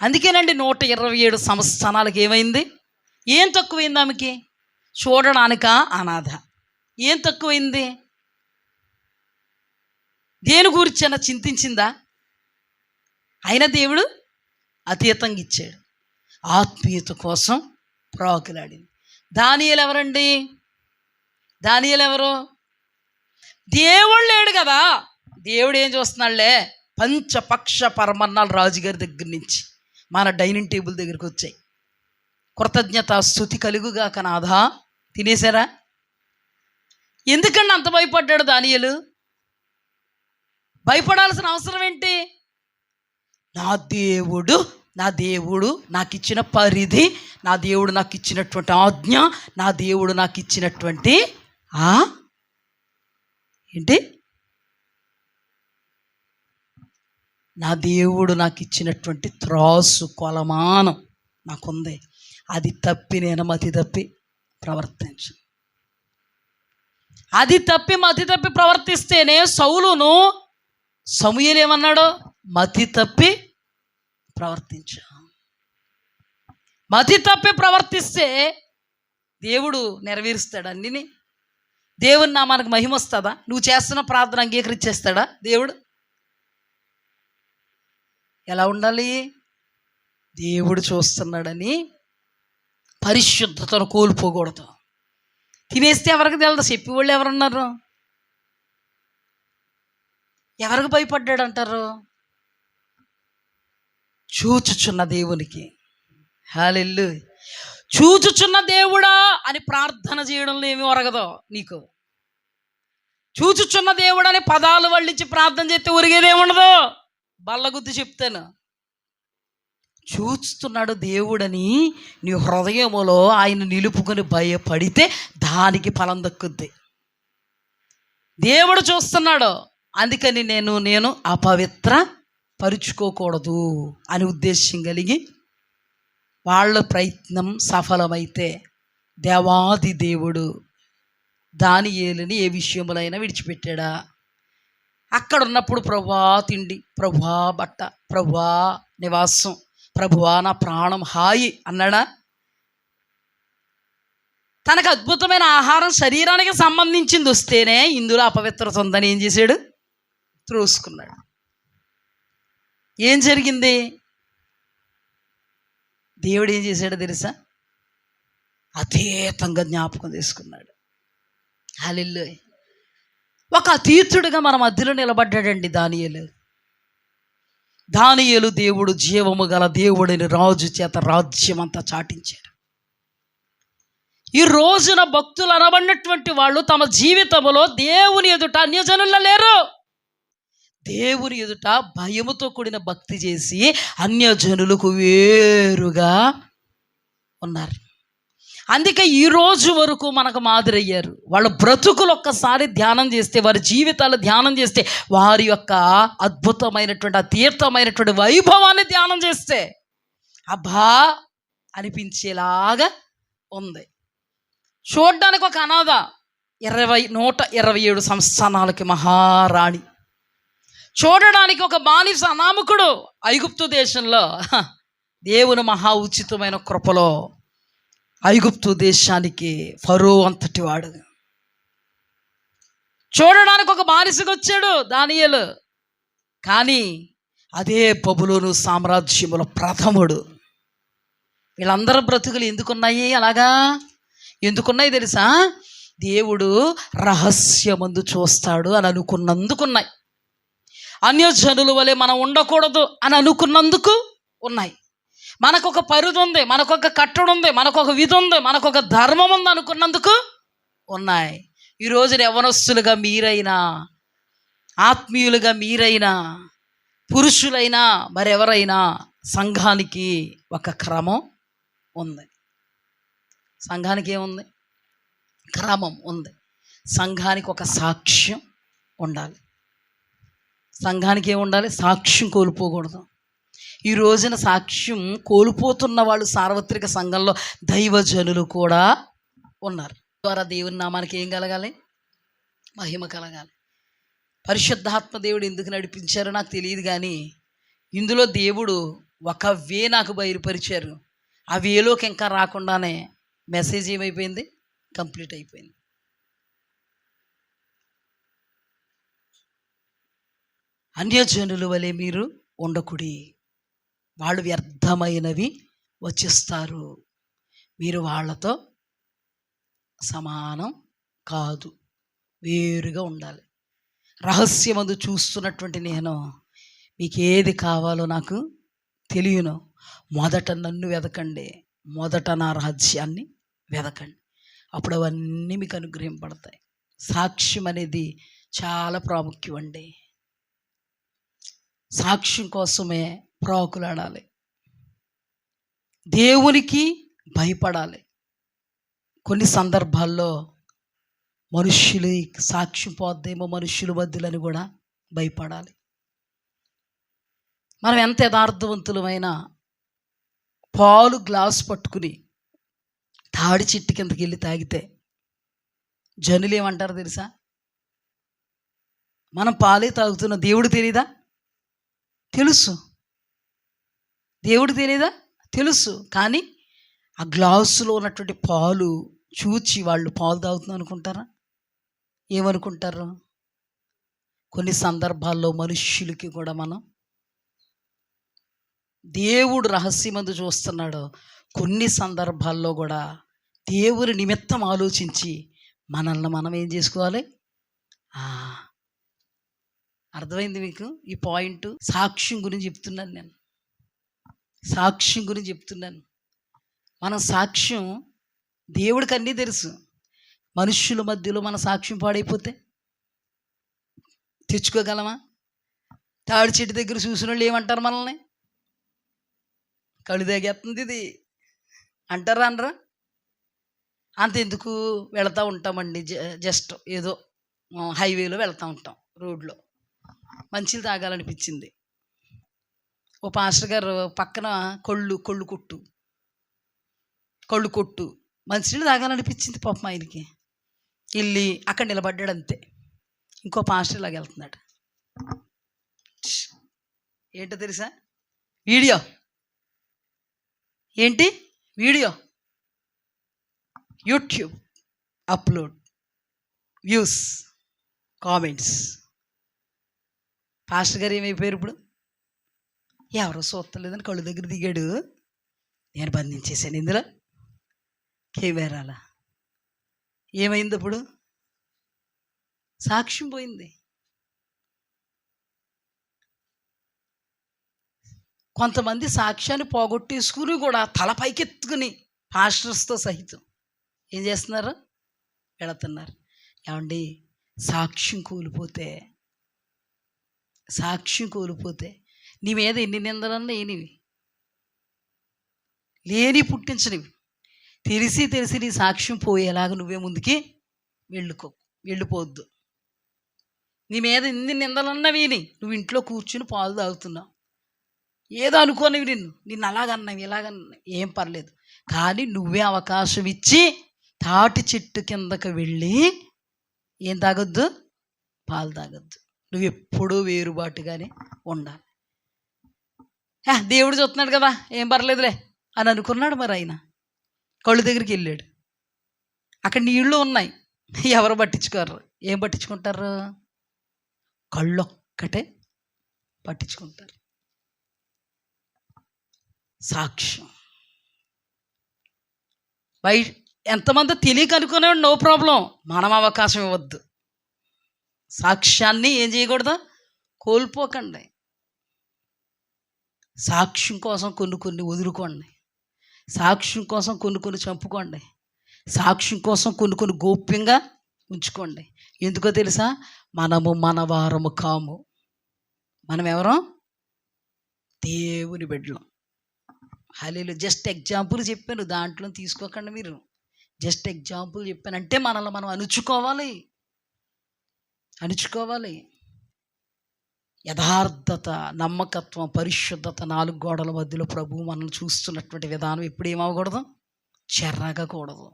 అందుకేనండి 127 సంస్థానాలకు ఏమైంది? ఏం తక్కువైంది ఆమెకి? చూడడానికా అనాథ. ఏం తక్కువైంది? దేని గురించి అన్న చింతించిందా? అయినా దేవుడు అతీతంగా ఇచ్చాడు. ఆత్మీయత కోసం ప్రాకులాడింది. దానియేలు ఎవరండి? దానియేలు ఎవరు? దేవుడు లేడు కదా. దేవుడు ఏం చూస్తున్నాడులే, పంచపక్ష పరమన్నాలు రాజుగారి దగ్గర నుంచి మన డైనింగ్ టేబుల్ దగ్గరికి వచ్చాయి. కృతజ్ఞత స్తుతి కలుగుగాక నాథా. తినేశారా? ఎందుకండి అంత భయపడ్డాడు దానియేలు? భయపడాల్సిన అవసరం ఏంటి? నా దేవుడు నాకు ఇచ్చిన పరిధి, నా దేవుడు నాకు ఇచ్చినటువంటి ఆజ్ఞ, నా దేవుడు నాకు ఇచ్చినటువంటి ఏంటి, నా దేవుడు నాకు ఇచ్చినటువంటి త్రాసు కొలమానం నాకుంది. అది తప్పి నేను మతి తప్పి ప్రవర్తించను. అది తప్పి మతి తప్పి ప్రవర్తిస్తేనే సౌలును సమూయేలు ఏమన్నాడు? మతి తప్పి ప్రవర్తించా. మతి తప్పి ప్రవర్తిస్తే దేవుడు నెరవేరుస్తాడు అన్నిని. దేవుని నామానికి మహిమ వస్తుందా? నువ్వు చేస్తున్న ప్రార్థన అంగీకరించేస్తాడా దేవుడు? ఎలా ఉండాలి? దేవుడు చూస్తున్నాడని పరిశుద్ధతను కోల్పోకూడదు. తినేస్తే ఎవరికి తెలదు? చెప్పేవాళ్ళు ఎవరున్నారు? ఎవరికి భయపడ్డాడు అంటారు? చూచుచున్న దేవునికి. హల్లెలూయా. చూచుచున్న దేవుడా అని ప్రార్థన చేయడంలో ఏమి ఒరగదో నీకు. చూచుచున్న దేవుడు అని పదాలు వల్లించి ప్రార్థన చేస్తే ఒరిగేదేముండదు. బల్లగుద్ది చెప్తాను. చూస్తున్నాడు దేవుడని నీ హృదయములో ఆయన నిలుపుకొని భయపడితే దానికి ఫలం దక్కుద్ది. దేవుడు చూస్తున్నాడు, అందుకని నేను అపవిత్ర పరుచుకోకూడదు అని ఉద్దేశం కలిగి వాళ్ళ ప్రయత్నం సఫలమైతే దేవాది దేవుడు దానియేలుని ఏ విషయములైనా విడిచిపెట్టాడా? అక్కడ ఉన్నప్పుడు ప్రభువా తిండి, ప్రభువా బట్ట, ప్రభువా నివాసం, ప్రభువా నా ప్రాణం హాయి అన్నాడా? తనకు అద్భుతమైన ఆహారం శరీరానికి సంబంధించింది వస్తేనే ఇందులో అపవిత్రత ఉందని ఏం చేశాడు? త్రోసుకున్నాడు. ఏం జరిగింది? దేవుడు ఏం చేశాడో తెలుసా? అతీతంగా జ్ఞాపకం చేసుకున్నాడు. హల్లెలూయా. ఒక అతీతుడిగా మన మధ్యలో నిలబడ్డాడండి దానియేలు. దేవుడు జీవము గల దేవుడిని రాజు చేత రాజ్యం అంతా చాటించాడు. ఈ రోజున భక్తులు అనబడినటువంటి వాళ్ళు తమ జీవితంలో దేవుని ఎదుట అన్యజనుల్లో లేరు. దేవుని ఎదుట భయముతో కూడిన భక్తి చేసి అన్యజనులకు వేరుగా ఉన్నారు. అందుకే ఈ రోజు వరకు మనకు మాదిరయ్యారు. వాళ్ళ బ్రతుకులు ఒక్కసారి ధ్యానం చేస్తే, వారి జీవితాలు ధ్యానం చేస్తే, వారి యొక్క అద్భుతమైనటువంటి అతీర్థమైనటువంటి వైభవాన్ని ధ్యానం చేస్తే అబ్బా అనిపించేలాగా ఉంది. చూడ్డానికి ఒక అనాథ, 127 సంస్థానాలకి మహారాణి, చూడడానికి ఒక బానిస అనామకుడు ఐగుప్తు దేశంలో. దేవుని మహా ఉచితమైన కృపలో ఐగుప్తు దేశానికి ఫరో అంతటి వాడు. చూడడానికి ఒక బానిసగా వచ్చాడు దానియేలు, కానీ అదే బబులోను సామ్రాజ్యముల ప్రథముడు. వీళ్ళందరూ బ్రతుకులు ఎందుకున్నాయి అలాగా? ఎందుకున్నాయి తెలుసా? దేవుడు రహస్యమందు చూస్తాడు అని అనుకున్నందుకున్నాయి. అన్యజనుల వలె మనం ఉండకూడదు అని అనుకున్నందుకు ఉన్నాయి. మనకొక పరిధి ఉంది, మనకొక కట్టడి ఉంది, మనకొక విధి ఉంది, మనకొక ధర్మం ఉంది అనుకున్నందుకు ఉన్నాయి. ఈ రోజున యవ్వనస్తులుగా మీరైనా, ఆత్మీయులుగా మీరైనా, పురుషులైనా మరెవరైనా సంఘానికి ఒక క్రమం ఉంది. సంఘానికి ఏముంది? క్రమం ఉంది. సంఘానికి ఒక సాక్ష్యం ఉండాలి. సంఘానికి ఏముండాలి? సాక్ష్యం కోల్పోకూడదు. ఈ రోజున సాక్ష్యం కోల్పోతున్న వాళ్ళు సార్వత్రిక సంఘంలో దైవజనులు కూడా ఉన్నారు. ద్వారా దేవుని నామానికి ఏం కలగాలి? మహిమ కలగాలి. పరిశుద్ధాత్మ దేవుడు ఎందుకు నడిపించారో నాకు తెలియదు, కానీ ఇందులో దేవుడు ఒక వే నాకు బయలుపరిచారు. ఆ వేలోకి ఇంకా రాకుండానే మెసేజ్ ఏమైపోయింది? కంప్లీట్ అయిపోయింది. అన్యజనుల వలె మీరు ఉండకుడి, వాళ్ళు వ్యర్థమైనవి వచ్చిస్తారు, మీరు వాళ్ళతో సమానం కాదు, వేరుగా ఉండాలి. రహస్యమందు చూస్తున్నటువంటి నేను మీకు ఏది కావాలో నాకు తెలియను. మొదట నన్ను వెదకండి, మొదట నా రాజ్యాన్ని వెదకండి, అప్పుడు అవన్నీ మీకు అనుగ్రహింపడతాయి. సాక్ష్యం అనేది చాలా ప్రాముఖ్యం అండి. సాక్ష్యం కోసమే ప్రాకులాడాలి, దేవునికి భయపడాలి. కొన్ని సందర్భాల్లో మనుష్యులు సాక్ష్యం పోద్దేమో మనుష్యుల మధ్యలని కూడా భయపడాలి. మనం ఎంత యథార్థవంతులమైనా పాలు గ్లాసు పట్టుకుని తాడి చెట్టు కిందకి వెళ్ళి తాగితే జనులు ఏమంటారు తెలుసా? మనం పాలే తాగుతున్న దేవుడు తెలీదా? తెలుసు. దేవుడు తెలీదా? తెలుసు. కానీ ఆ గ్లాసులో ఉన్నటువంటి పాలు చూచి వాళ్ళు పాలు తాగుతున్నాం అనుకుంటారా? ఏమనుకుంటారు? కొన్ని సందర్భాల్లో మనుష్యులకి కూడా మనం దేవుడు రహస్యమందు చూస్తున్నాడు. కొన్ని సందర్భాల్లో కూడా దేవుని నిమిత్తం ఆలోచించి మనల్ని మనం ఏం చేసుకోవాలి? అర్థమైంది మీకు ఈ పాయింట్? సాక్ష్యం గురించి చెప్తున్నాను నేను, సాక్ష్యం గురించి చెప్తున్నాను. మన సాక్ష్యం దేవుడికి అన్నీ తెలుసు. మనుష్యుల మధ్యలో మన సాక్ష్యం పాడైపోతే తెచ్చుకోగలమా? తాడి చెట్టు దగ్గర చూసిన వాళ్ళు ఏమంటారు? మనల్ని కళ్ళు తాగేస్తుంది ఇది అంటారా అనరా? అంతెందుకు వెళతా ఉంటామండి, జస్ట్ ఏదో హైవేలో వెళ్తూ ఉంటాం, రోడ్లో మంచిలు తాగాలనిపించింది. ఓ పాస్టర్ గారు పక్కన కళ్ళు కొట్టు మంచినీళ్ళు తాగాలనిపించింది పాపం ఆయనకి. వెళ్ళి అక్కడ నిలబడ్డాడు అంతే. ఇంకో పాస్టర్ ఇలాగ వెళ్తున్నాడు. ఏంటో తెలుసా? వీడియో ఏంటి? Video YouTube upload, views, comments. Pastor గారు ఏమైపోయారు ఇప్పుడు? ఎవరో చూస్తలేదని కళ్ళు దగ్గర దిగాడు, నేను బంధించేసాను ఇందులో కెమెరాల. ఏమైంది ఇప్పుడు? సాక్ష్యం పోయింది. కొంతమంది సాక్ష్యాన్ని పోగొట్టేసుకుని కూడా తల పైకెత్తుకుని పాస్టర్స్తో సహితం ఏం చేస్తున్నారు? వెళుతున్నారు. ఏమండి, సాక్ష్యం కోల్పోతే నీ మీద ఎన్ని నిందలన్నా ఏనివి లేని పుట్టించనివి. తెలిసి నీ సాక్ష్యం పోయేలాగా నువ్వే ముందుకి వెళ్ళిపోవద్దు. నీ మీద ఎన్ని నిందలన్నా విని నువ్వు ఇంట్లో కూర్చుని పాలు తాగుతున్నావు, ఏదో అనుకోనివి నిన్ను అలాగన్నావు ఇలాగన్నా ఏం పర్లేదు, కానీ నువ్వే అవకాశం ఇచ్చి తాటి చెట్టు కిందకి వెళ్ళి ఏం తాగొద్దు? పాలు తాగొద్దు. నువ్వు ఎప్పుడూ వేరుబాటుగానే ఉండాలి. దేవుడు చూస్తున్నాడు కదా, ఏం పర్లేదులే అని అనుకున్నాడు. మరి ఆయన కళ్ళు దగ్గరికి వెళ్ళాడు, అక్కడ నీళ్లు ఉన్నాయి, ఎవరు పట్టించుకోరు. ఏం పట్టించుకుంటారు? కళ్ళొక్కటే పట్టించుకుంటారు. సాక్ష్యం ఎంతమంది తెలియక అనుకునేవాడు, నో ప్రాబ్లం, మనం అవకాశం ఇవ్వద్దు. సాక్ష్యాన్ని ఏం చేయకూడదు? కోల్పోకండి. సాక్ష్యం కోసం కొన్ని వదులుకోండి. సాక్ష్యం కోసం కొన్ని చంపుకోండి. సాక్ష్యం కోసం కొన్ని గోప్యంగా ఉంచుకోండి. ఎందుకో తెలుసా? మనము మనవారము కాము. మనం ఎవరం? దేవుని బిడ్డలం. హల్లెలూయా. జస్ట్ ఎగ్జాంపుల్ చెప్పాను, దాంట్లో తీసుకోకండి మీరు. జస్ట్ ఎగ్జాంపుల్ చెప్పాను. అంటే మనల్ని మనం అణుచుకోవాలి. యథార్థత, నమ్మకత్వం, పరిశుద్ధత, 4 గోడల మధ్యలో ప్రభువు మనల్ని చూస్తున్నటువంటి విధానం ఎప్పుడు ఏమవకూడదు? చెరగకూడదు.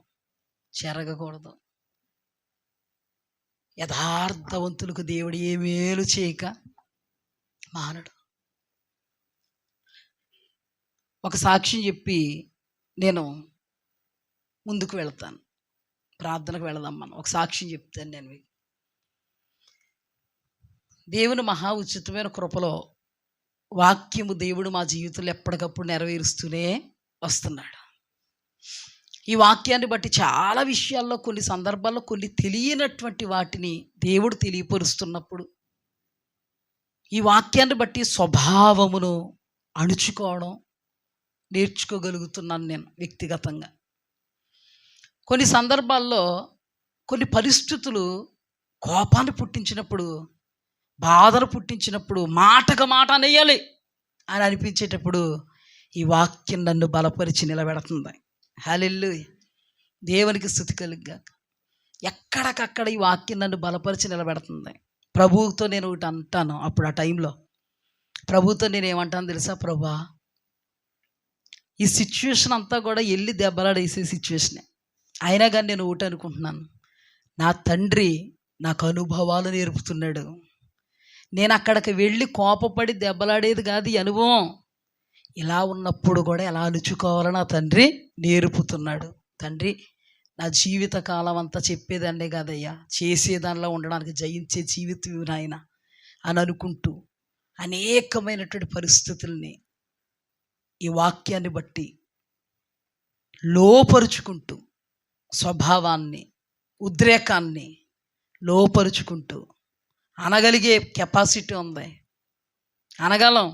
యథార్థవంతులకు దేవుడు ఏ మేలు చేయక మానడు. ఒక సాక్ష్యం చెప్పి నేను ముందుకు వెళ్తాను, ప్రార్థనకు వెళదాం. మనం ఒక సాక్ష్యం చెప్తాను నేను మీకు. దేవుని మహా ఉచితమైన కృపలో వాక్యము దేవుడు మా జీవితంలో ఎప్పటికప్పుడు నెరవేరుస్తూనే వస్తున్నాడు. ఈ వాక్యాన్ని బట్టి చాలా విషయాల్లో, కొన్ని సందర్భాల్లో కొన్ని తెలియనటువంటి వాటిని దేవుడు తెలియపరుస్తున్నప్పుడు ఈ వాక్యాన్ని బట్టి స్వభావమును అణుచుకోవడం నేర్చుకోగలుగుతున్నాను నేను వ్యక్తిగతంగా. కొన్ని సందర్భాల్లో కొన్ని పరిస్థితులు కోపాన్ని పుట్టించినప్పుడు, బాధను పుట్టించినప్పుడు, మాటకు మాట అనేయాలి అని అనిపించేటప్పుడు ఈ వాక్యం నన్ను బలపరిచి నిలబెడుతుంది. హల్లెలూయా. దేవునికి స్తుతి కలుగుగాక. ఎక్కడికక్కడ ఈ వాక్యం నన్ను బలపరిచి నిలబెడుతుంది. ప్రభువుతో నేను ఒకటి అంటాను. అప్పుడు ఆ టైంలో ప్రభువుతో నేను ఏమంటాను తెలుసా? ప్రభువా, ఈ సిచ్యువేషన్ అంతా కూడా వెళ్ళి దెబ్బలాడేసే సిచ్యువేషనే. అయినా కానీ నేను ఒకటి అనుకుంటున్నాను, నా తండ్రి నాకు అనుభవాలు నేర్పుతున్నాడు. నేను అక్కడికి వెళ్ళి కోపపడి దెబ్బలాడేది కాదు ఈ అనుభవం. ఇలా ఉన్నప్పుడు కూడా ఎలా అణుచుకోవాలో నా తండ్రి నేర్పుతున్నాడు. తండ్రి, నా జీవిత కాలం అంతా చెప్పేదండే కాదయ్యా, చేసేదానిలో ఉండడానికి జయించే జీవితం నాయన అని అనుకుంటూ అనేకమైనటువంటి పరిస్థితుల్ని ఈ వాక్యాన్ని బట్టి లోపరుచుకుంటూ, స్వభావాన్ని, ఉద్రేకాన్ని లోపరుచుకుంటూ, అనగలిగే కెపాసిటీ ఉంది, అనగలం.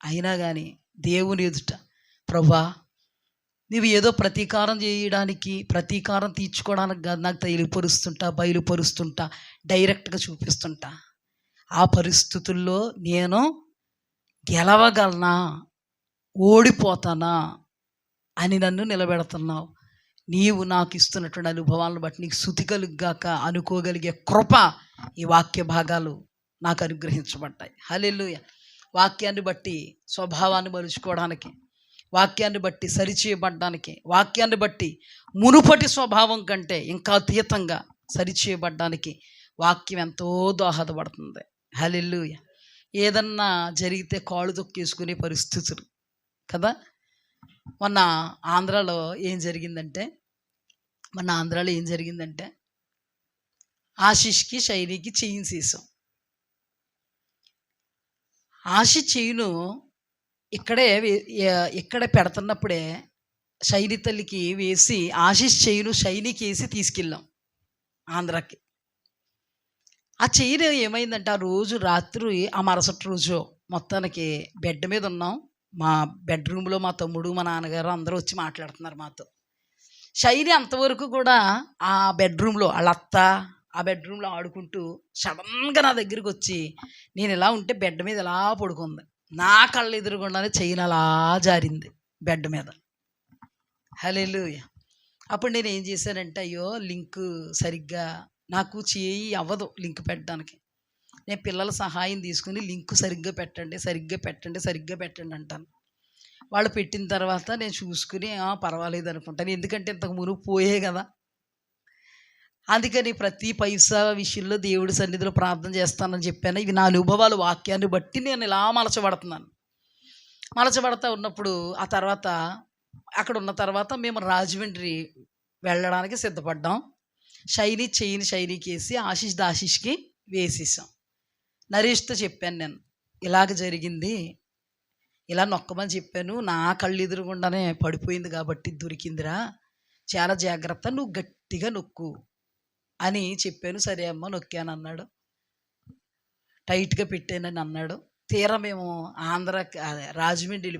అయినా కానీ దేవుని ఎదుట, ప్రభువా నువ్వు ఏదో ప్రతీకారం చేయడానికి, ప్రతీకారం తీర్చుకోవడానికి కాదు, నాకు బయలుపరుస్తుంటా, డైరెక్ట్గా చూపిస్తుంటా. ఆ పరిస్థితుల్లో నేను గెలవగలనా, ఓడిపోతానా అని నన్ను నిలబెడుతున్నావు. నీవు నాకు ఇస్తున్నటువంటి అనుభవాలను బట్టి నీకు స్తుతి కలుగుగాక అనుకోగలిగే కృప ఈ వాక్య భాగాలు నాకు అనుగ్రహించబడ్డాయి. హల్లెలూయా. వాక్యాన్ని బట్టి స్వభావాన్ని మలుచుకోవడానికి, వాక్యాన్ని బట్టి సరిచేయబడ్డానికి, వాక్యాన్ని బట్టి మునుపటి స్వభావం కంటే ఇంకా అతీతంగా సరిచేయబడ్డానికి వాక్యం ఎంతో దోహదపడుతుంది. హల్లెలూయా. ఏదన్నా జరిగితే కాళ్ళు తొక్కేసుకునే పరిస్థితులు కదా. మొన్న ఆంధ్రాలో ఏం జరిగిందంటే ఆశిష్కి శైలికి చైన్ సీసాం. ఆశి చైను ఇక్కడే పెడుతున్నప్పుడే శైలి తల్లికి వేసి, ఆశిష్ చైను శైలికి వేసి తీసుకెళ్ళాం ఆంధ్రాకి. ఆ చైన్ ఏమైందంటే, ఆ రోజు రాత్రి, ఆ మరుసటి రోజు మొత్తానికి బెడ్ మీద ఉన్నాం. మా బెడ్రూమ్లో మా తమ్ముడు, మా నాన్నగారు అందరూ వచ్చి మాట్లాడుతున్నారు మాతో. శైలి అంతవరకు కూడా ఆ బెడ్రూమ్లో, వాళ్ళ అత్త ఆ బెడ్రూమ్లో ఆడుకుంటూ సడన్గా నా దగ్గరికి వచ్చి, నేను ఇలా ఉంటే బెడ్ మీద ఇలా పడుకుంది, నా కళ్ళు ఎదురుగుండానే చైన్ అలా జారింది బెడ్ మీద. హల్లెలూయా. అప్పుడు నేను ఏం చేశానంటే, అయ్యో లింక్ సరిగ్గా నాకు చేయి అవ్వదు లింక్ పెట్టడానికి. నేను పిల్లల సహాయం తీసుకుని లింక్ సరిగ్గా పెట్టండి అంటాను. వాళ్ళు పెట్టిన తర్వాత నేను చూసుకుని పర్వాలేదు అనుకుంటాను, ఎందుకంటే ఇంతకు మునుపు పోయే కదా. అందుకని ప్రతి పైసా విషయంలో దేవుడి సన్నిధిలో ప్రార్థన చేస్తానని చెప్పాను. ఇవి నా అనుభవాలు, వాక్యాన్ని బట్టి నేను ఇలా మలచబడతా ఉన్నప్పుడు, ఆ తర్వాత అక్కడ ఉన్న తర్వాత మేము రాజమండ్రి వెళ్ళడానికి సిద్ధపడ్డాం. శైలికి వేసి ఆశిష్కి వేసేసాం. నరేష్తో చెప్పాను, నేను ఇలాగ జరిగింది, ఇలా నొక్కమని చెప్పాను, నా కళ్ళు ఎదురుగుండానే పడిపోయింది కాబట్టి దొరికిందిరా, చాలా జాగ్రత్త, నువ్వు గట్టిగా నొక్కు అని చెప్పాను. సరే అమ్మ నొక్కాను అన్నాడు. టైట్గా పెట్టానని అన్నాడు. తీరా మేము రాజమండ్రి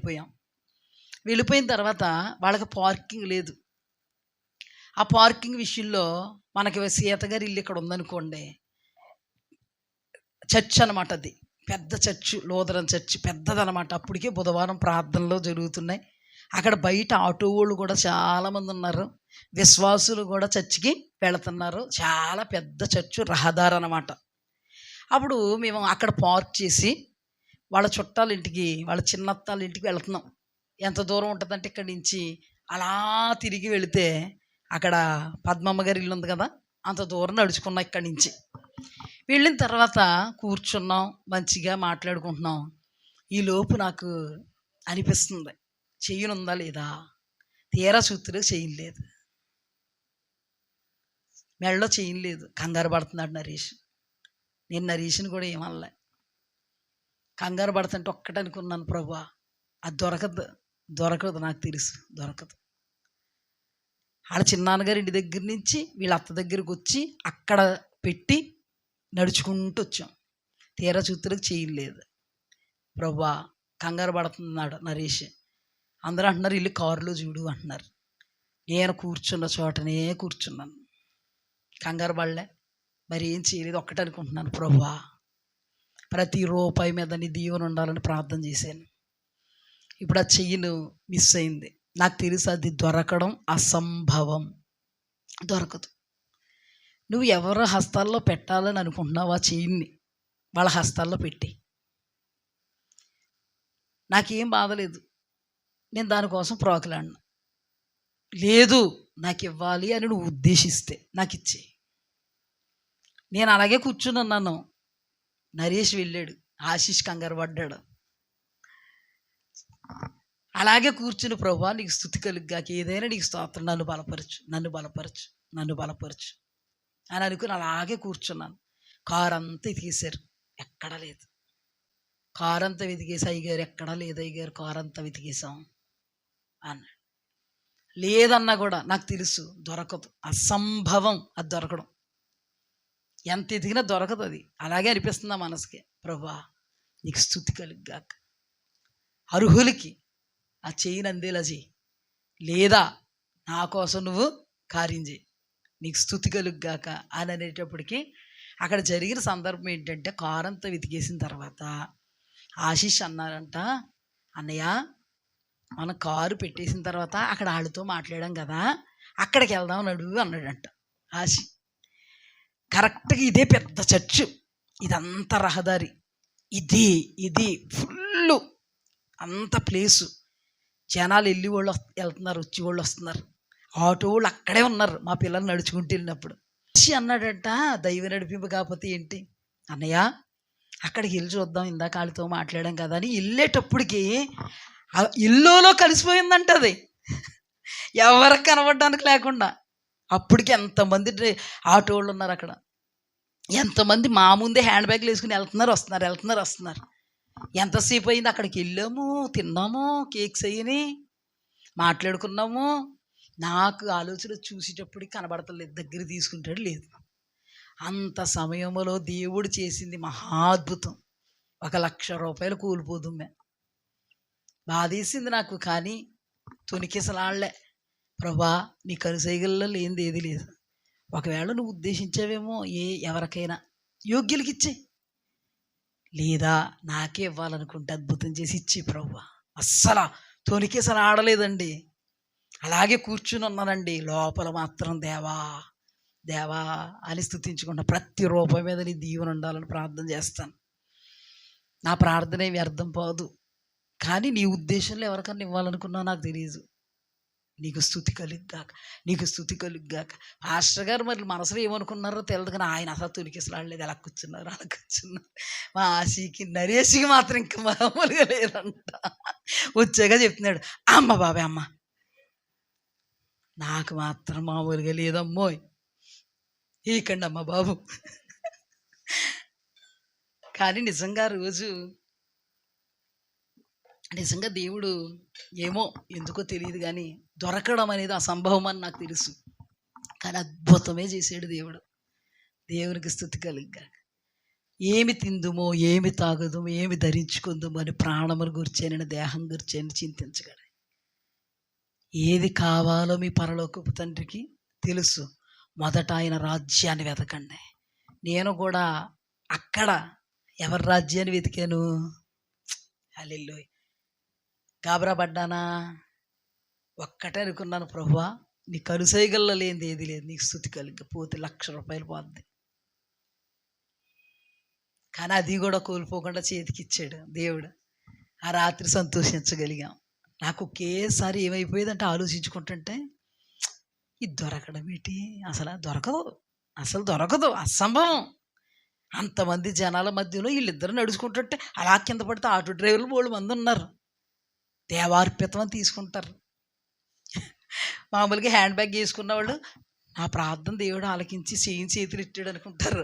వెళ్ళిపోయిన తర్వాత వాళ్ళకి పార్కింగ్ లేదు. ఆ పార్కింగ్ విషయంలో మనకి సీతగారి ఇల్లు ఇక్కడ ఉందనుకోండి, చర్చ్ అనమాట, అది పెద్ద చర్చ్, లూథరన్ చర్చ్ పెద్దదనమాట. అప్పటికే బుధవారం ప్రార్థనలు జరుగుతున్నాయి. అక్కడ బయట ఆటో వాళ్ళు కూడా చాలామంది ఉన్నారు, విశ్వాసులు కూడా చర్చికి వెళుతున్నారు. చాలా పెద్ద చర్చ్, రహదారి అనమాట. అప్పుడు మేము అక్కడ పార్క్ చేసి వాళ్ళ చుట్టాల ఇంటికి, వాళ్ళ చిన్నత్తాల ఇంటికి వెళుతున్నాం. ఎంత దూరం ఉంటుందంటే ఇక్కడి నుంచి అలా తిరిగి వెళితే అక్కడ పద్మమ్మ గారి ఇల్లు ఉంది కదా, అంత దూరం నడుచుకున్నాం ఇక్కడి నుంచి. వెళ్ళిన తర్వాత కూర్చున్నాం, మంచిగా మాట్లాడుకుంటున్నాం. ఈలోపు నాకు అనిపిస్తుంది, చెయ్యనుందా లేదా. తీరా చూతులకు చేయలేదు, మెడలో చేయలేదు. కంగారు పడుతున్నాడు నరేష్. నేను నరేష్ని కూడా ఏమనలే. కంగారు పడుతుంటే ఒక్కటే అనుకున్నాను, ప్రభువా అది దొరకదు నాకు తెలుసు, దొరకదు. వాళ్ళ చిన్నాన్నగారి ఇంటి దగ్గర నుంచి వీళ్ళ అత్త దగ్గరికి వచ్చి అక్కడ పెట్టి నడుచుకుంటూ వచ్చాం. తీరా చూతులకు చేయలేదు. ప్రభువా కంగారు పడుతున్నాడు నరేష్. అందరూ అంటున్నారు ఇల్లు కారులో చూడు అంటున్నారు. నేను కూర్చున్న చోటనే కూర్చున్నాను, కంగారు పడలే, మరి ఏం చేయలేదు. ఒక్కటే అనుకుంటున్నాను, ప్రభువా ప్రతి రూపాయి మీద నీ దీవెన ఉండాలని ప్రార్థన చేశాను. ఇప్పుడు ఆ చెయ్యిను మిస్ అయింది. నాకు తెలుసు అది దొరకడం అసంభవం, దొరకదు. నువ్వు ఎవరి హస్తాల్లో పెట్టాలని అనుకుంటున్నావు ఆ చెయ్యిని, వాళ్ళ హస్తాల్లో పెట్టి. నాకేం బాధలేదు, నేను దానికోసం ప్రోకలాడిన. లేదు నాకు ఇవ్వాలి అని నువ్వు ఉద్దేశిస్తే నాకు ఇచ్చే. నేను అలాగే కూర్చున్నాను. నరేష్ వెళ్ళాడు, ఆశీష్ కంగారు పడ్డాడు. అలాగే కూర్చుని ప్రభువా నీకు స్తుతి కలుగ్గాక, ఏదైనా నీకు స్తోత్రం, నన్ను బలపరచు, నన్ను బలపరచు, నన్ను బలపరచు అని అనుకుని అలాగే కూర్చున్నాను. కారు అంతా వెతికేశారు, ఎక్కడా లేదు. కారు అంతా వెతికేసి, అయ్యగారు ఎక్కడా లేదు అయ్యగారు, కారు అంతా వెతికేసాం అన్నాడు. లేదన్నా కూడా నాకు తెలుసు దొరకదు, అసంభవం అది దొరకడం. ఎంత ఎదిగినా దొరకదు అది. అలాగే అనిపిస్తుంది ఆ మనసుకి. ప్రభువా నీకు స్తుతి కలుగ్గాక, అర్హులకి ఆ చెయ్యి అందేలా చెయ్యి, లేదా నా కోసం నువ్వు కార్యం చేయి, నీకు స్తుతి కలుగ్గాక అని అనేటప్పటికీ అక్కడ జరిగిన సందర్భం ఏంటంటే, కారంతా వెతికేసిన తర్వాత ఆశీష్ అన్నారంట, అన్నయ్య మనం కారు పెట్టేసిన తర్వాత అక్కడ వాళ్ళతో మాట్లాడాం కదా, అక్కడికి వెళ్దాం నడు అన్నాడంట ఆశి. కరెక్ట్గా ఇదే పెద్ద చర్చు, ఇదంతా రహదారి, ఇది ఫుల్ అంత ప్లేసు, జనాలు వెళ్ళి వాళ్ళు వెళ్తున్నారు, వచ్చి వాళ్ళు వస్తున్నారు, ఆటో వాళ్ళు అక్కడే ఉన్నారు. మా పిల్లలు నడుచుకుంటూ వెళ్ళినప్పుడు అన్నాడంట, దైవ నడిపింపు కాకపోతే ఏంటి అన్నయ్య, అక్కడికి వెళ్ళి చూద్దాం, ఇందాక వాళ్ళతో మాట్లాడాం కదా అని. వెళ్ళేటప్పటికి ఇల్లులో కలిసిపోయిందంట అది, ఎవరికి కనబడడానికి లేకుండా. అప్పటికి ఎంతమంది ఆటో వాళ్ళు ఉన్నారు అక్కడ, ఎంతమంది మా ముందే హ్యాండ్ బ్యాగ్లు వేసుకుని వస్తున్నారు. ఎంతసేపు అయింది, అక్కడికి వెళ్ళాము, తిన్నాము, కేక్స్ అయ్యి మాట్లాడుకున్నాము. నాకు ఆలోచన చూసేటప్పటికి కనబడతలేదు, దగ్గర తీసుకుంటాడు లేదు. అంత సమయంలో దేవుడు చేసింది మహాద్భుతం. 1,00,000 రూపాయలు కూలిపోదు. బాధేసింది నాకు, కానీ తొనికిసలాళ్లే. ప్రభా నీ కనుసైగల్లో లేనిది ఏది లేదు, ఒకవేళ నువ్వు ఉద్దేశించావేమో ఎవరికైనా యోగ్యులకి ఇచ్చే, లేదా నాకే ఇవ్వాలనుకుంటే అద్భుతం చేసి ఇచ్చి ప్రభా. అస్సలు తొనికిసలు ఆడలేదండి, అలాగే కూర్చుని ఉన్నానండి. లోపల మాత్రం దేవా దేవా అని స్తుతించుకుంటా, ప్రతి రూపాయి మీద నీ దీవెన ఉండాలని ప్రార్థన చేస్తాను. నా ప్రార్థన ఏమి అర్థం పోదు, కానీ నీ ఉద్దేశంలో ఎవరికన్నా ఇవ్వాలనుకున్నా నాకు తెలియదు. నీకు స్తుతి కలుగ్గాక, నీకు స్తుతి కలుగ్గాక. పాస్టర్ గారు మరి మనసులో ఏమనుకున్నారో తెలియదు, కానీ ఆయన అసలు తొలికిసలాడలేదు, అలా కూర్చున్నారు. మా ఆశీకి నరేష్కి మాత్రం ఇంకా మామూలుగా లేదంట. వచ్చాక చెప్తున్నాడు, అమ్మ బాబాయ్ అమ్మ నాకు మాత్రం మామూలుగా లేదమ్మోయ్, ఈకండి అమ్మ బాబు. కానీ నిజంగా దేవుడు ఏమో ఎందుకో తెలియదు, కానీ దొరకడం అనేది అసంభవం అని నాకు తెలుసు, కానీ అద్భుతమే చేసాడు దేవుడు. దేవునికి స్తుతి కలుగ్గాక. ఏమి తిందుమో, ఏమి తాగుదుమో, ఏమి ధరించుకుందుమో అని ప్రాణమును గుర్చేనని, దేహం గుర్చేని చింతించగలడు. ఏది కావాలో మీ పరలోకపు తండ్రికి తెలుసు. మొదట ఆయన రాజ్యాన్ని వెతకండి. నేను కూడా అక్కడ ఎవరి రాజ్యాన్ని వెతికాను? హల్లెలూయా. గాబరా పడ్డానా? ఒక్కటే అనుకున్నాను, ప్రభువా నీ కనుసైగల్లో లేనిది ఏది లేదు, నీకు స్తుతి కలిగి పోతే 1,00,000 రూపాయలు పోద్ది. కానీ అది కూడా కోల్పోకుండా చేతికిచ్చాడు దేవుడు. ఆ రాత్రి సంతోషించగలిగాం. నాకు ఒకేసారి ఏమైపోయేదంటే, ఆలోచించుకుంటుంటే ఇది దొరకడం ఏంటి, అసలు దొరకదు, అసంభవం. అంతమంది జనాల మధ్యలో వీళ్ళిద్దరు నడుచుకుంటుంటే అలా కింద పడితే ఆటో డ్రైవర్లు 3 మంది ఉన్నారు. దేవార్పితం అని తీసుకుంటారు. మామూలుగా హ్యాండ్ బ్యాగ్ వేసుకున్న వాళ్ళు నా ప్రార్థన దేవుడు ఆలకించి చేతులు ఇట్టాడు అనుకుంటారు.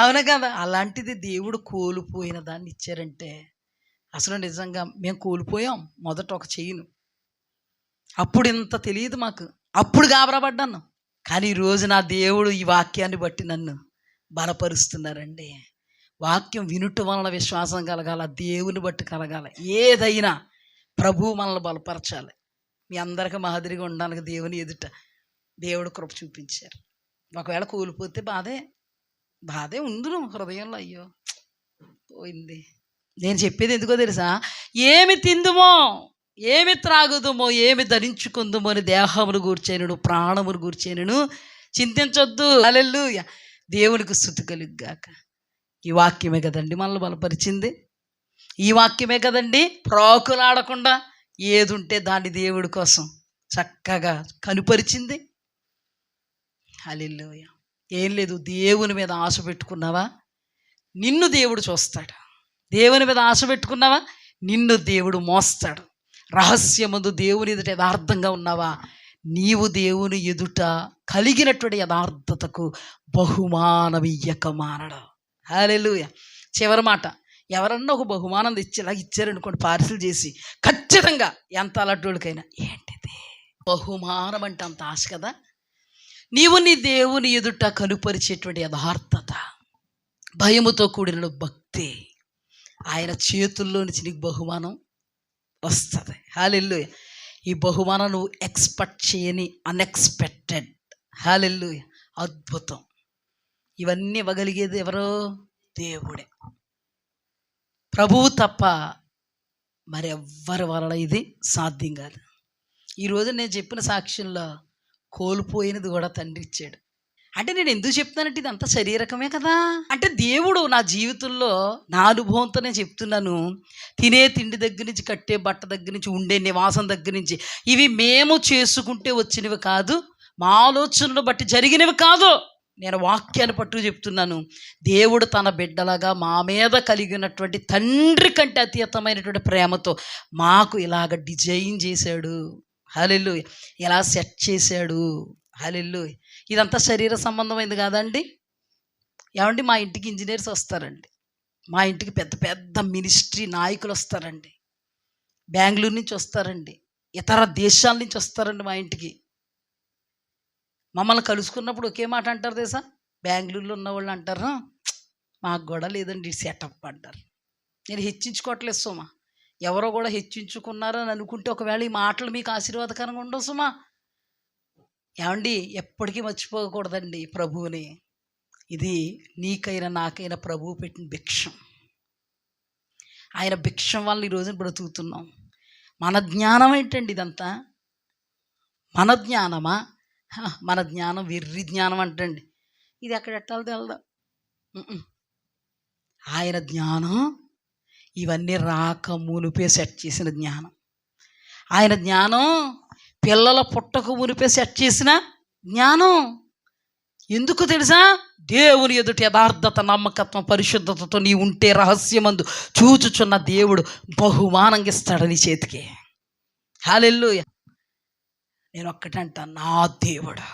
అవునా కదా? అలాంటిది దేవుడు కోల్పోయిన దాన్ని ఇచ్చారంటే అసలు నిజంగా మేము కోల్పోయాం. మొదట ఒక చెయ్యిను, అప్పుడు ఇంత తెలియదు మాకు, అప్పుడు గాబరాపడ్డాను. కానీ ఈరోజు నా దేవుడు ఈ వాక్యాన్ని బట్టి నన్ను బలపరుస్తున్నారండి. వాక్యం వినుట వలన విశ్వాసం కలగాల, దేవుని బట్టి కలగాల. ఏదైనా ప్రభువు మనల్ని బలపరచాలి. మీ అందరికీ మాదిరిగా ఉండడానికి దేవుని ఎదుట దేవుడు కృప చూపించారు. ఒకవేళ కోల్పోతే బాధే ఉండును హృదయంలో, అయ్యో పోయింది. నేను చెప్పేది ఎందుకో తెలుసా? ఏమి తిందుమో, ఏమి త్రాగుదుమో, ఏమి ధరించుకుందుమో అని దేహమును గూర్చేనను ప్రాణమును గూర్చేనను చింతించొద్దు. హల్లెలూయా. దేవునికి స్తుతి కలుగ్గాక. ఈ వాక్యమే కదండి మనల్ని బలపరిచింది. ఈ వాక్యమే కదండి ప్రాకులాడకుండా ఏది ఉంటే దాన్ని దేవుడి కోసం చక్కగా కనుపరిచింది. హల్లెలూయా. ఏం లేదు, దేవుని మీద ఆశ పెట్టుకున్నావా, నిన్ను దేవుడు చూస్తాడు. దేవుని మీద ఆశ పెట్టుకున్నావా, నిన్ను దేవుడు మోస్తాడు. రహస్యమందు దేవుని ఎదుట యథార్థంగా ఉన్నావా, నీవు దేవుని ఎదుట కలిగినటువంటి యథార్థతకు బహుమానం ఇయ్యక మానడు. హల్లెలూయా. చివరి మాట, ఎవరన్నా ఒక బహుమానం తెచ్చేలా ఇచ్చారనుకోండి, పార్సిల్ చేసి, ఖచ్చితంగా ఎంత అలాంటోళ్ళకైనా ఏంటిది బహుమానం అంటే అంత ఆశ కదా. నీవు నీ దేవుని ఎదుట కనుపరిచేటువంటి యథార్థత, భయముతో కూడిన భక్తి, ఆయన చేతుల్లో నుంచి నీకు బహుమానం వస్తుంది. హల్లెలూయా. ఈ బహుమానం నువ్వు ఎక్స్పెక్ట్ చేయని అన్ఎక్స్పెక్టెడ్. హల్లెలూయా. అద్భుతం. ఇవన్నీ ఇవ్వగలిగేది ఎవరో? దేవుడే. ప్రభువు తప్ప మరి ఎవ్వరి వలన ఇది సాధ్యం కాదు. ఈరోజు నేను చెప్పిన సాక్ష్యంలో కోల్పోయినది కూడా తండ్రి ఇచ్చాడు. అంటే నేను ఎందుకు చెప్తానంటే ఇదంతా శరీరకమే కదా. అంటే దేవుడు నా జీవితంలో నా అనుభవంతో నేను చెప్తున్నాను. తినే తిండి దగ్గర నుంచి, కట్టే బట్ట దగ్గర నుంచి, ఉండే నివాసం దగ్గర నుంచి, ఇవి మేము చేసుకుంటే వచ్చినవి కాదు, మా ఆలోచనలు బట్టి జరిగినవి కాదు. నేను వాక్యాన్ని పట్టు చెప్తున్నాను. దేవుడు తన బిడ్డలాగా మా మీద కలిగినటువంటి తండ్రి కంటే అతీతమైనటువంటి ప్రేమతో మాకు ఇలాగ డిజైన్ చేశాడు. హల్లెలూయా. ఇలా సెట్ చేశాడు. హల్లెలూయా. ఇదంతా శరీర సంబంధమైంది కాదండి. ఏమండి, మా ఇంటికి ఇంజనీర్స్ వస్తారండి, మా ఇంటికి పెద్ద పెద్ద మినిస్ట్రీ నాయకులు వస్తారండి, బెంగళూరు నుంచి వస్తారండి, ఇతర దేశాల నుంచి వస్తారండి మా ఇంటికి. మమ్మల్ని కలుసుకున్నప్పుడు ఒకే మాట అంటారు తెలుసా? బెంగళూరులో ఉన్న వాళ్ళు అంటారు, మాకు కూడా లేదండి సెటప్ అంటారు. నేను హెచ్చించుకోవట్లేదు సుమా, ఎవరో కూడా హెచ్చించుకున్నారని అనుకుంటే ఒకవేళ ఈ మాటలు మీకు ఆశీర్వాదకరంగా ఉండవు సుమా. ఏమండి, ఎప్పటికీ మర్చిపోకూడదండి ప్రభువుని. ఇది నీకైనా నాకైనా ప్రభువు పెట్టిన భిక్షం. ఆయన భిక్షం వల్ల ఈరోజు బ్రతుకుతున్నాం. మన జ్ఞానం ఏంటండి ఇదంతా? మన జ్ఞానమా? మన జ్ఞానం వెర్రి జ్ఞానం అంటండి. ఇది ఎక్కడ ఎట్టాలో తెలదా. ఆయన జ్ఞానం ఇవన్నీ రాక మునిపే సెట్ చేసిన జ్ఞానం. ఆయన జ్ఞానం పిల్లల పుట్టకు మునిపే సెట్ చేసిన జ్ఞానం. ఎందుకు తెలుసా? దేవుని ఎదుటి యథార్థత, నమ్మకత్వం, పరిశుద్ధతతో నీ ఉంటే రహస్యమందు చూచుచున్న దేవుడు బహుమానంగా ఇస్తాడు నీ చేతికి. హల్లెలూయా. నేను ఒక్కటంటా, నా దేవుడు.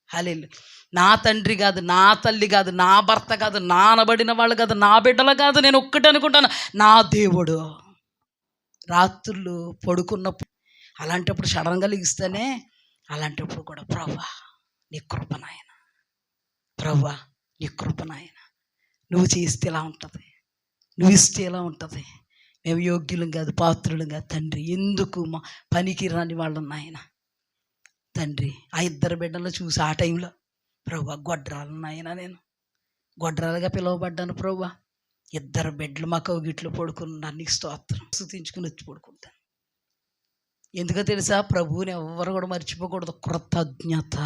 హల్లెలూయా. నా తండ్రి కాదు, నా తల్లి కాదు, నా భర్త కాదు, నానబడిన వాళ్ళు కాదు, నా బిడ్డలు కాదు, నేను ఒక్కటే అనుకుంటాను, నా దేవుడు. రాత్రులు పడుకున్నప్పుడు అలాంటప్పుడు సడన్గా లిగిస్తేనే, అలాంటప్పుడు కూడా ప్రభువా నీ కృప నాయన, ప్రభువా నీ కృప నాయన, నువ్వు చేస్తే ఇలా ఉంటుంది, నువ్వు ఇస్తే ఇలా ఉంటుంది, మేము యోగ్యులం కాదు, పాత్రులం కాదు తండ్రి, ఎందుకు మా పనికి రాని వాళ్ళు నాయన తండ్రి. ఆ ఇద్దరు బిడ్డలు చూసి ఆ టైంలో ప్రభువా గొడ్రాలు నాయన, నేను గొడ్రాలుగా పిలువబడ్డాను ప్రభువా, ఇద్దరు బిడ్డలు మా కౌగిట్లో పడుకున్నాను, నీకు స్తోత్రం స్తుతించుకుని వచ్చి పడుకుంటాను. ఎందుకో తెలుసా? ప్రభువుని ఎవరు కూడా మర్చిపోకూడదు. కృతజ్ఞత.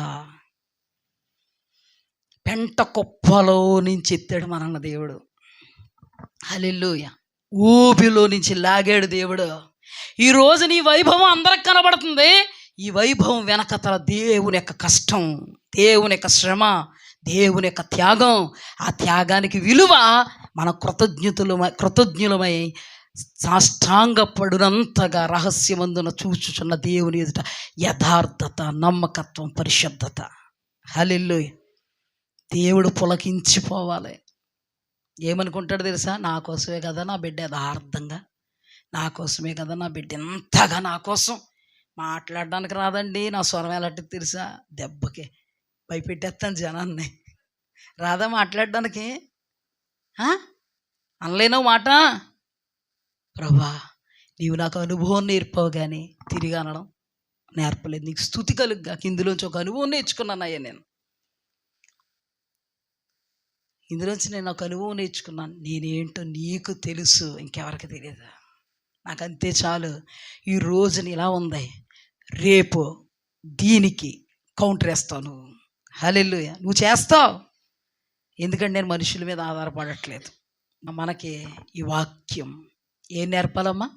పెంట కుప్పలో నుంచి ఎత్తాడు మనల్ని దేవుడు. హల్లెలూయా. ఊబిలో నుంచి లాగాడు దేవుడు. ఈరోజు నీ వైభవం అందరికి కనబడుతుంది. ఈ వైభవం వెనకతల దేవుని యొక్క కష్టం, దేవుని యొక్క శ్రమ, దేవుని యొక్క త్యాగం. ఆ త్యాగానికి విలువ మన కృతజ్ఞులమై సాష్టాంగపడునంతగా రహస్యమందున చూచుచున్న దేవుని ఎదుట యథార్థత, నమ్మకత్వం, పరిశుద్ధత. హల్లెలూయా. దేవుడు పులకించిపోవాలి. ఏమనుకుంటాడు తెలుసా? నా కోసమే కదా నా బిడ్డ యథార్థంగా, నా కోసమే కదా నా బిడ్డ ఎంతగా నా కోసం. మాట్లాడడానికి రాదండి, నా స్వరం ఎలాంటి తెలుసా? దెబ్బకి భయపెట్టేస్తాను జనాన్ని. రాదా మాట్లాడడానికి? అనలేనో మాట. ప్రభా నీవు నాకు అనుభవం నేర్పావు, కానీ తిరిగి అనడం నేర్పలేదు. నీకు స్తుతి కలుగ్గా. ఇందులోంచి ఒక అనుభవం నేర్చుకున్నాను అయ్యా. నేను ఇందులోంచి నేను ఒక అనుభవం నేర్చుకున్నాను. నేనేంటో నీకు తెలుసు, ఇంకెవరికి తెలియదు. నాకు అంతే చాలు. ఈ రోజుని ఇలా ఉంది, రేపు దీనికి కౌంటర్ వేస్తాను. హల్లెలూయా. నువ్వు చేస్తావు, ఎందుకంటే నేను మనుషుల మీద ఆధారపడట్లేదు. మనకి ఈ వాక్యం ఏం నేర్పాలమ్మా?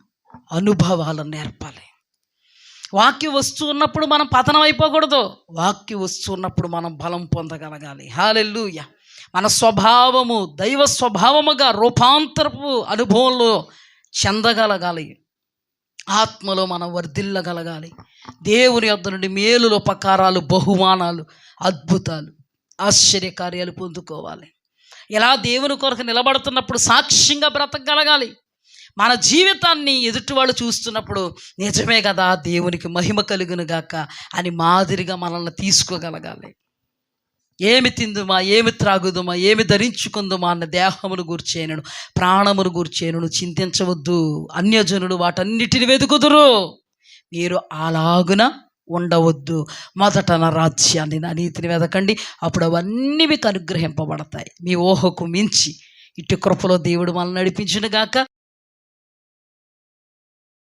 అనుభవాలను నేర్పాలి. వాక్యం వస్తున్నప్పుడు మనం పతనం అయిపోకూడదు. వాక్యం వస్తున్నప్పుడు మనం బలం పొందగలగాలి. హల్లెలూయా. మన స్వభావము దైవ స్వభావముగా రూపాంతరపు అనుభవంలో చెందగలగాలి, ఆత్మలో మనం వర్ధిల్లగలగాలి. దేవుని యొద్ద నుండి మేలులు, ఉపకారాలు, బహుమానాలు, అద్భుతాలు, ఆశ్చర్యకార్యాలు పొందుకోవాలి. ఇలా దేవుని కొరకు నిలబడుతున్నప్పుడు సాక్ష్యంగా బ్రతకగలగాలి. మన జీవితాన్ని ఎదుటి వాళ్ళు చూస్తున్నప్పుడు నిజమే కదా, దేవునికి మహిమ కలుగును గాక అని మాదిరిగా మనల్ని తీసుకోగలగాలి. ఏమి తిందుమా, ఏమి త్రాగుదుమా, ఏమి ధరించుకుందుమా అన్న దేహమును గూర్చేనను, ప్రాణమును గూర్చేనను చింతించవద్దు. అన్యజనులు వాటన్నిటిని వెతుకుదురు, మీరు అలాగున ఉండవద్దు. మొదట నా రాజ్యాన్ని, నా నీతిని వెతకండి, అప్పుడు అవన్నీ మీకు అనుగ్రహింపబడతాయి. మీ ఊహకు మించి ఇటు కృపలో దేవుడు మనల్ని నడిపించును గాక.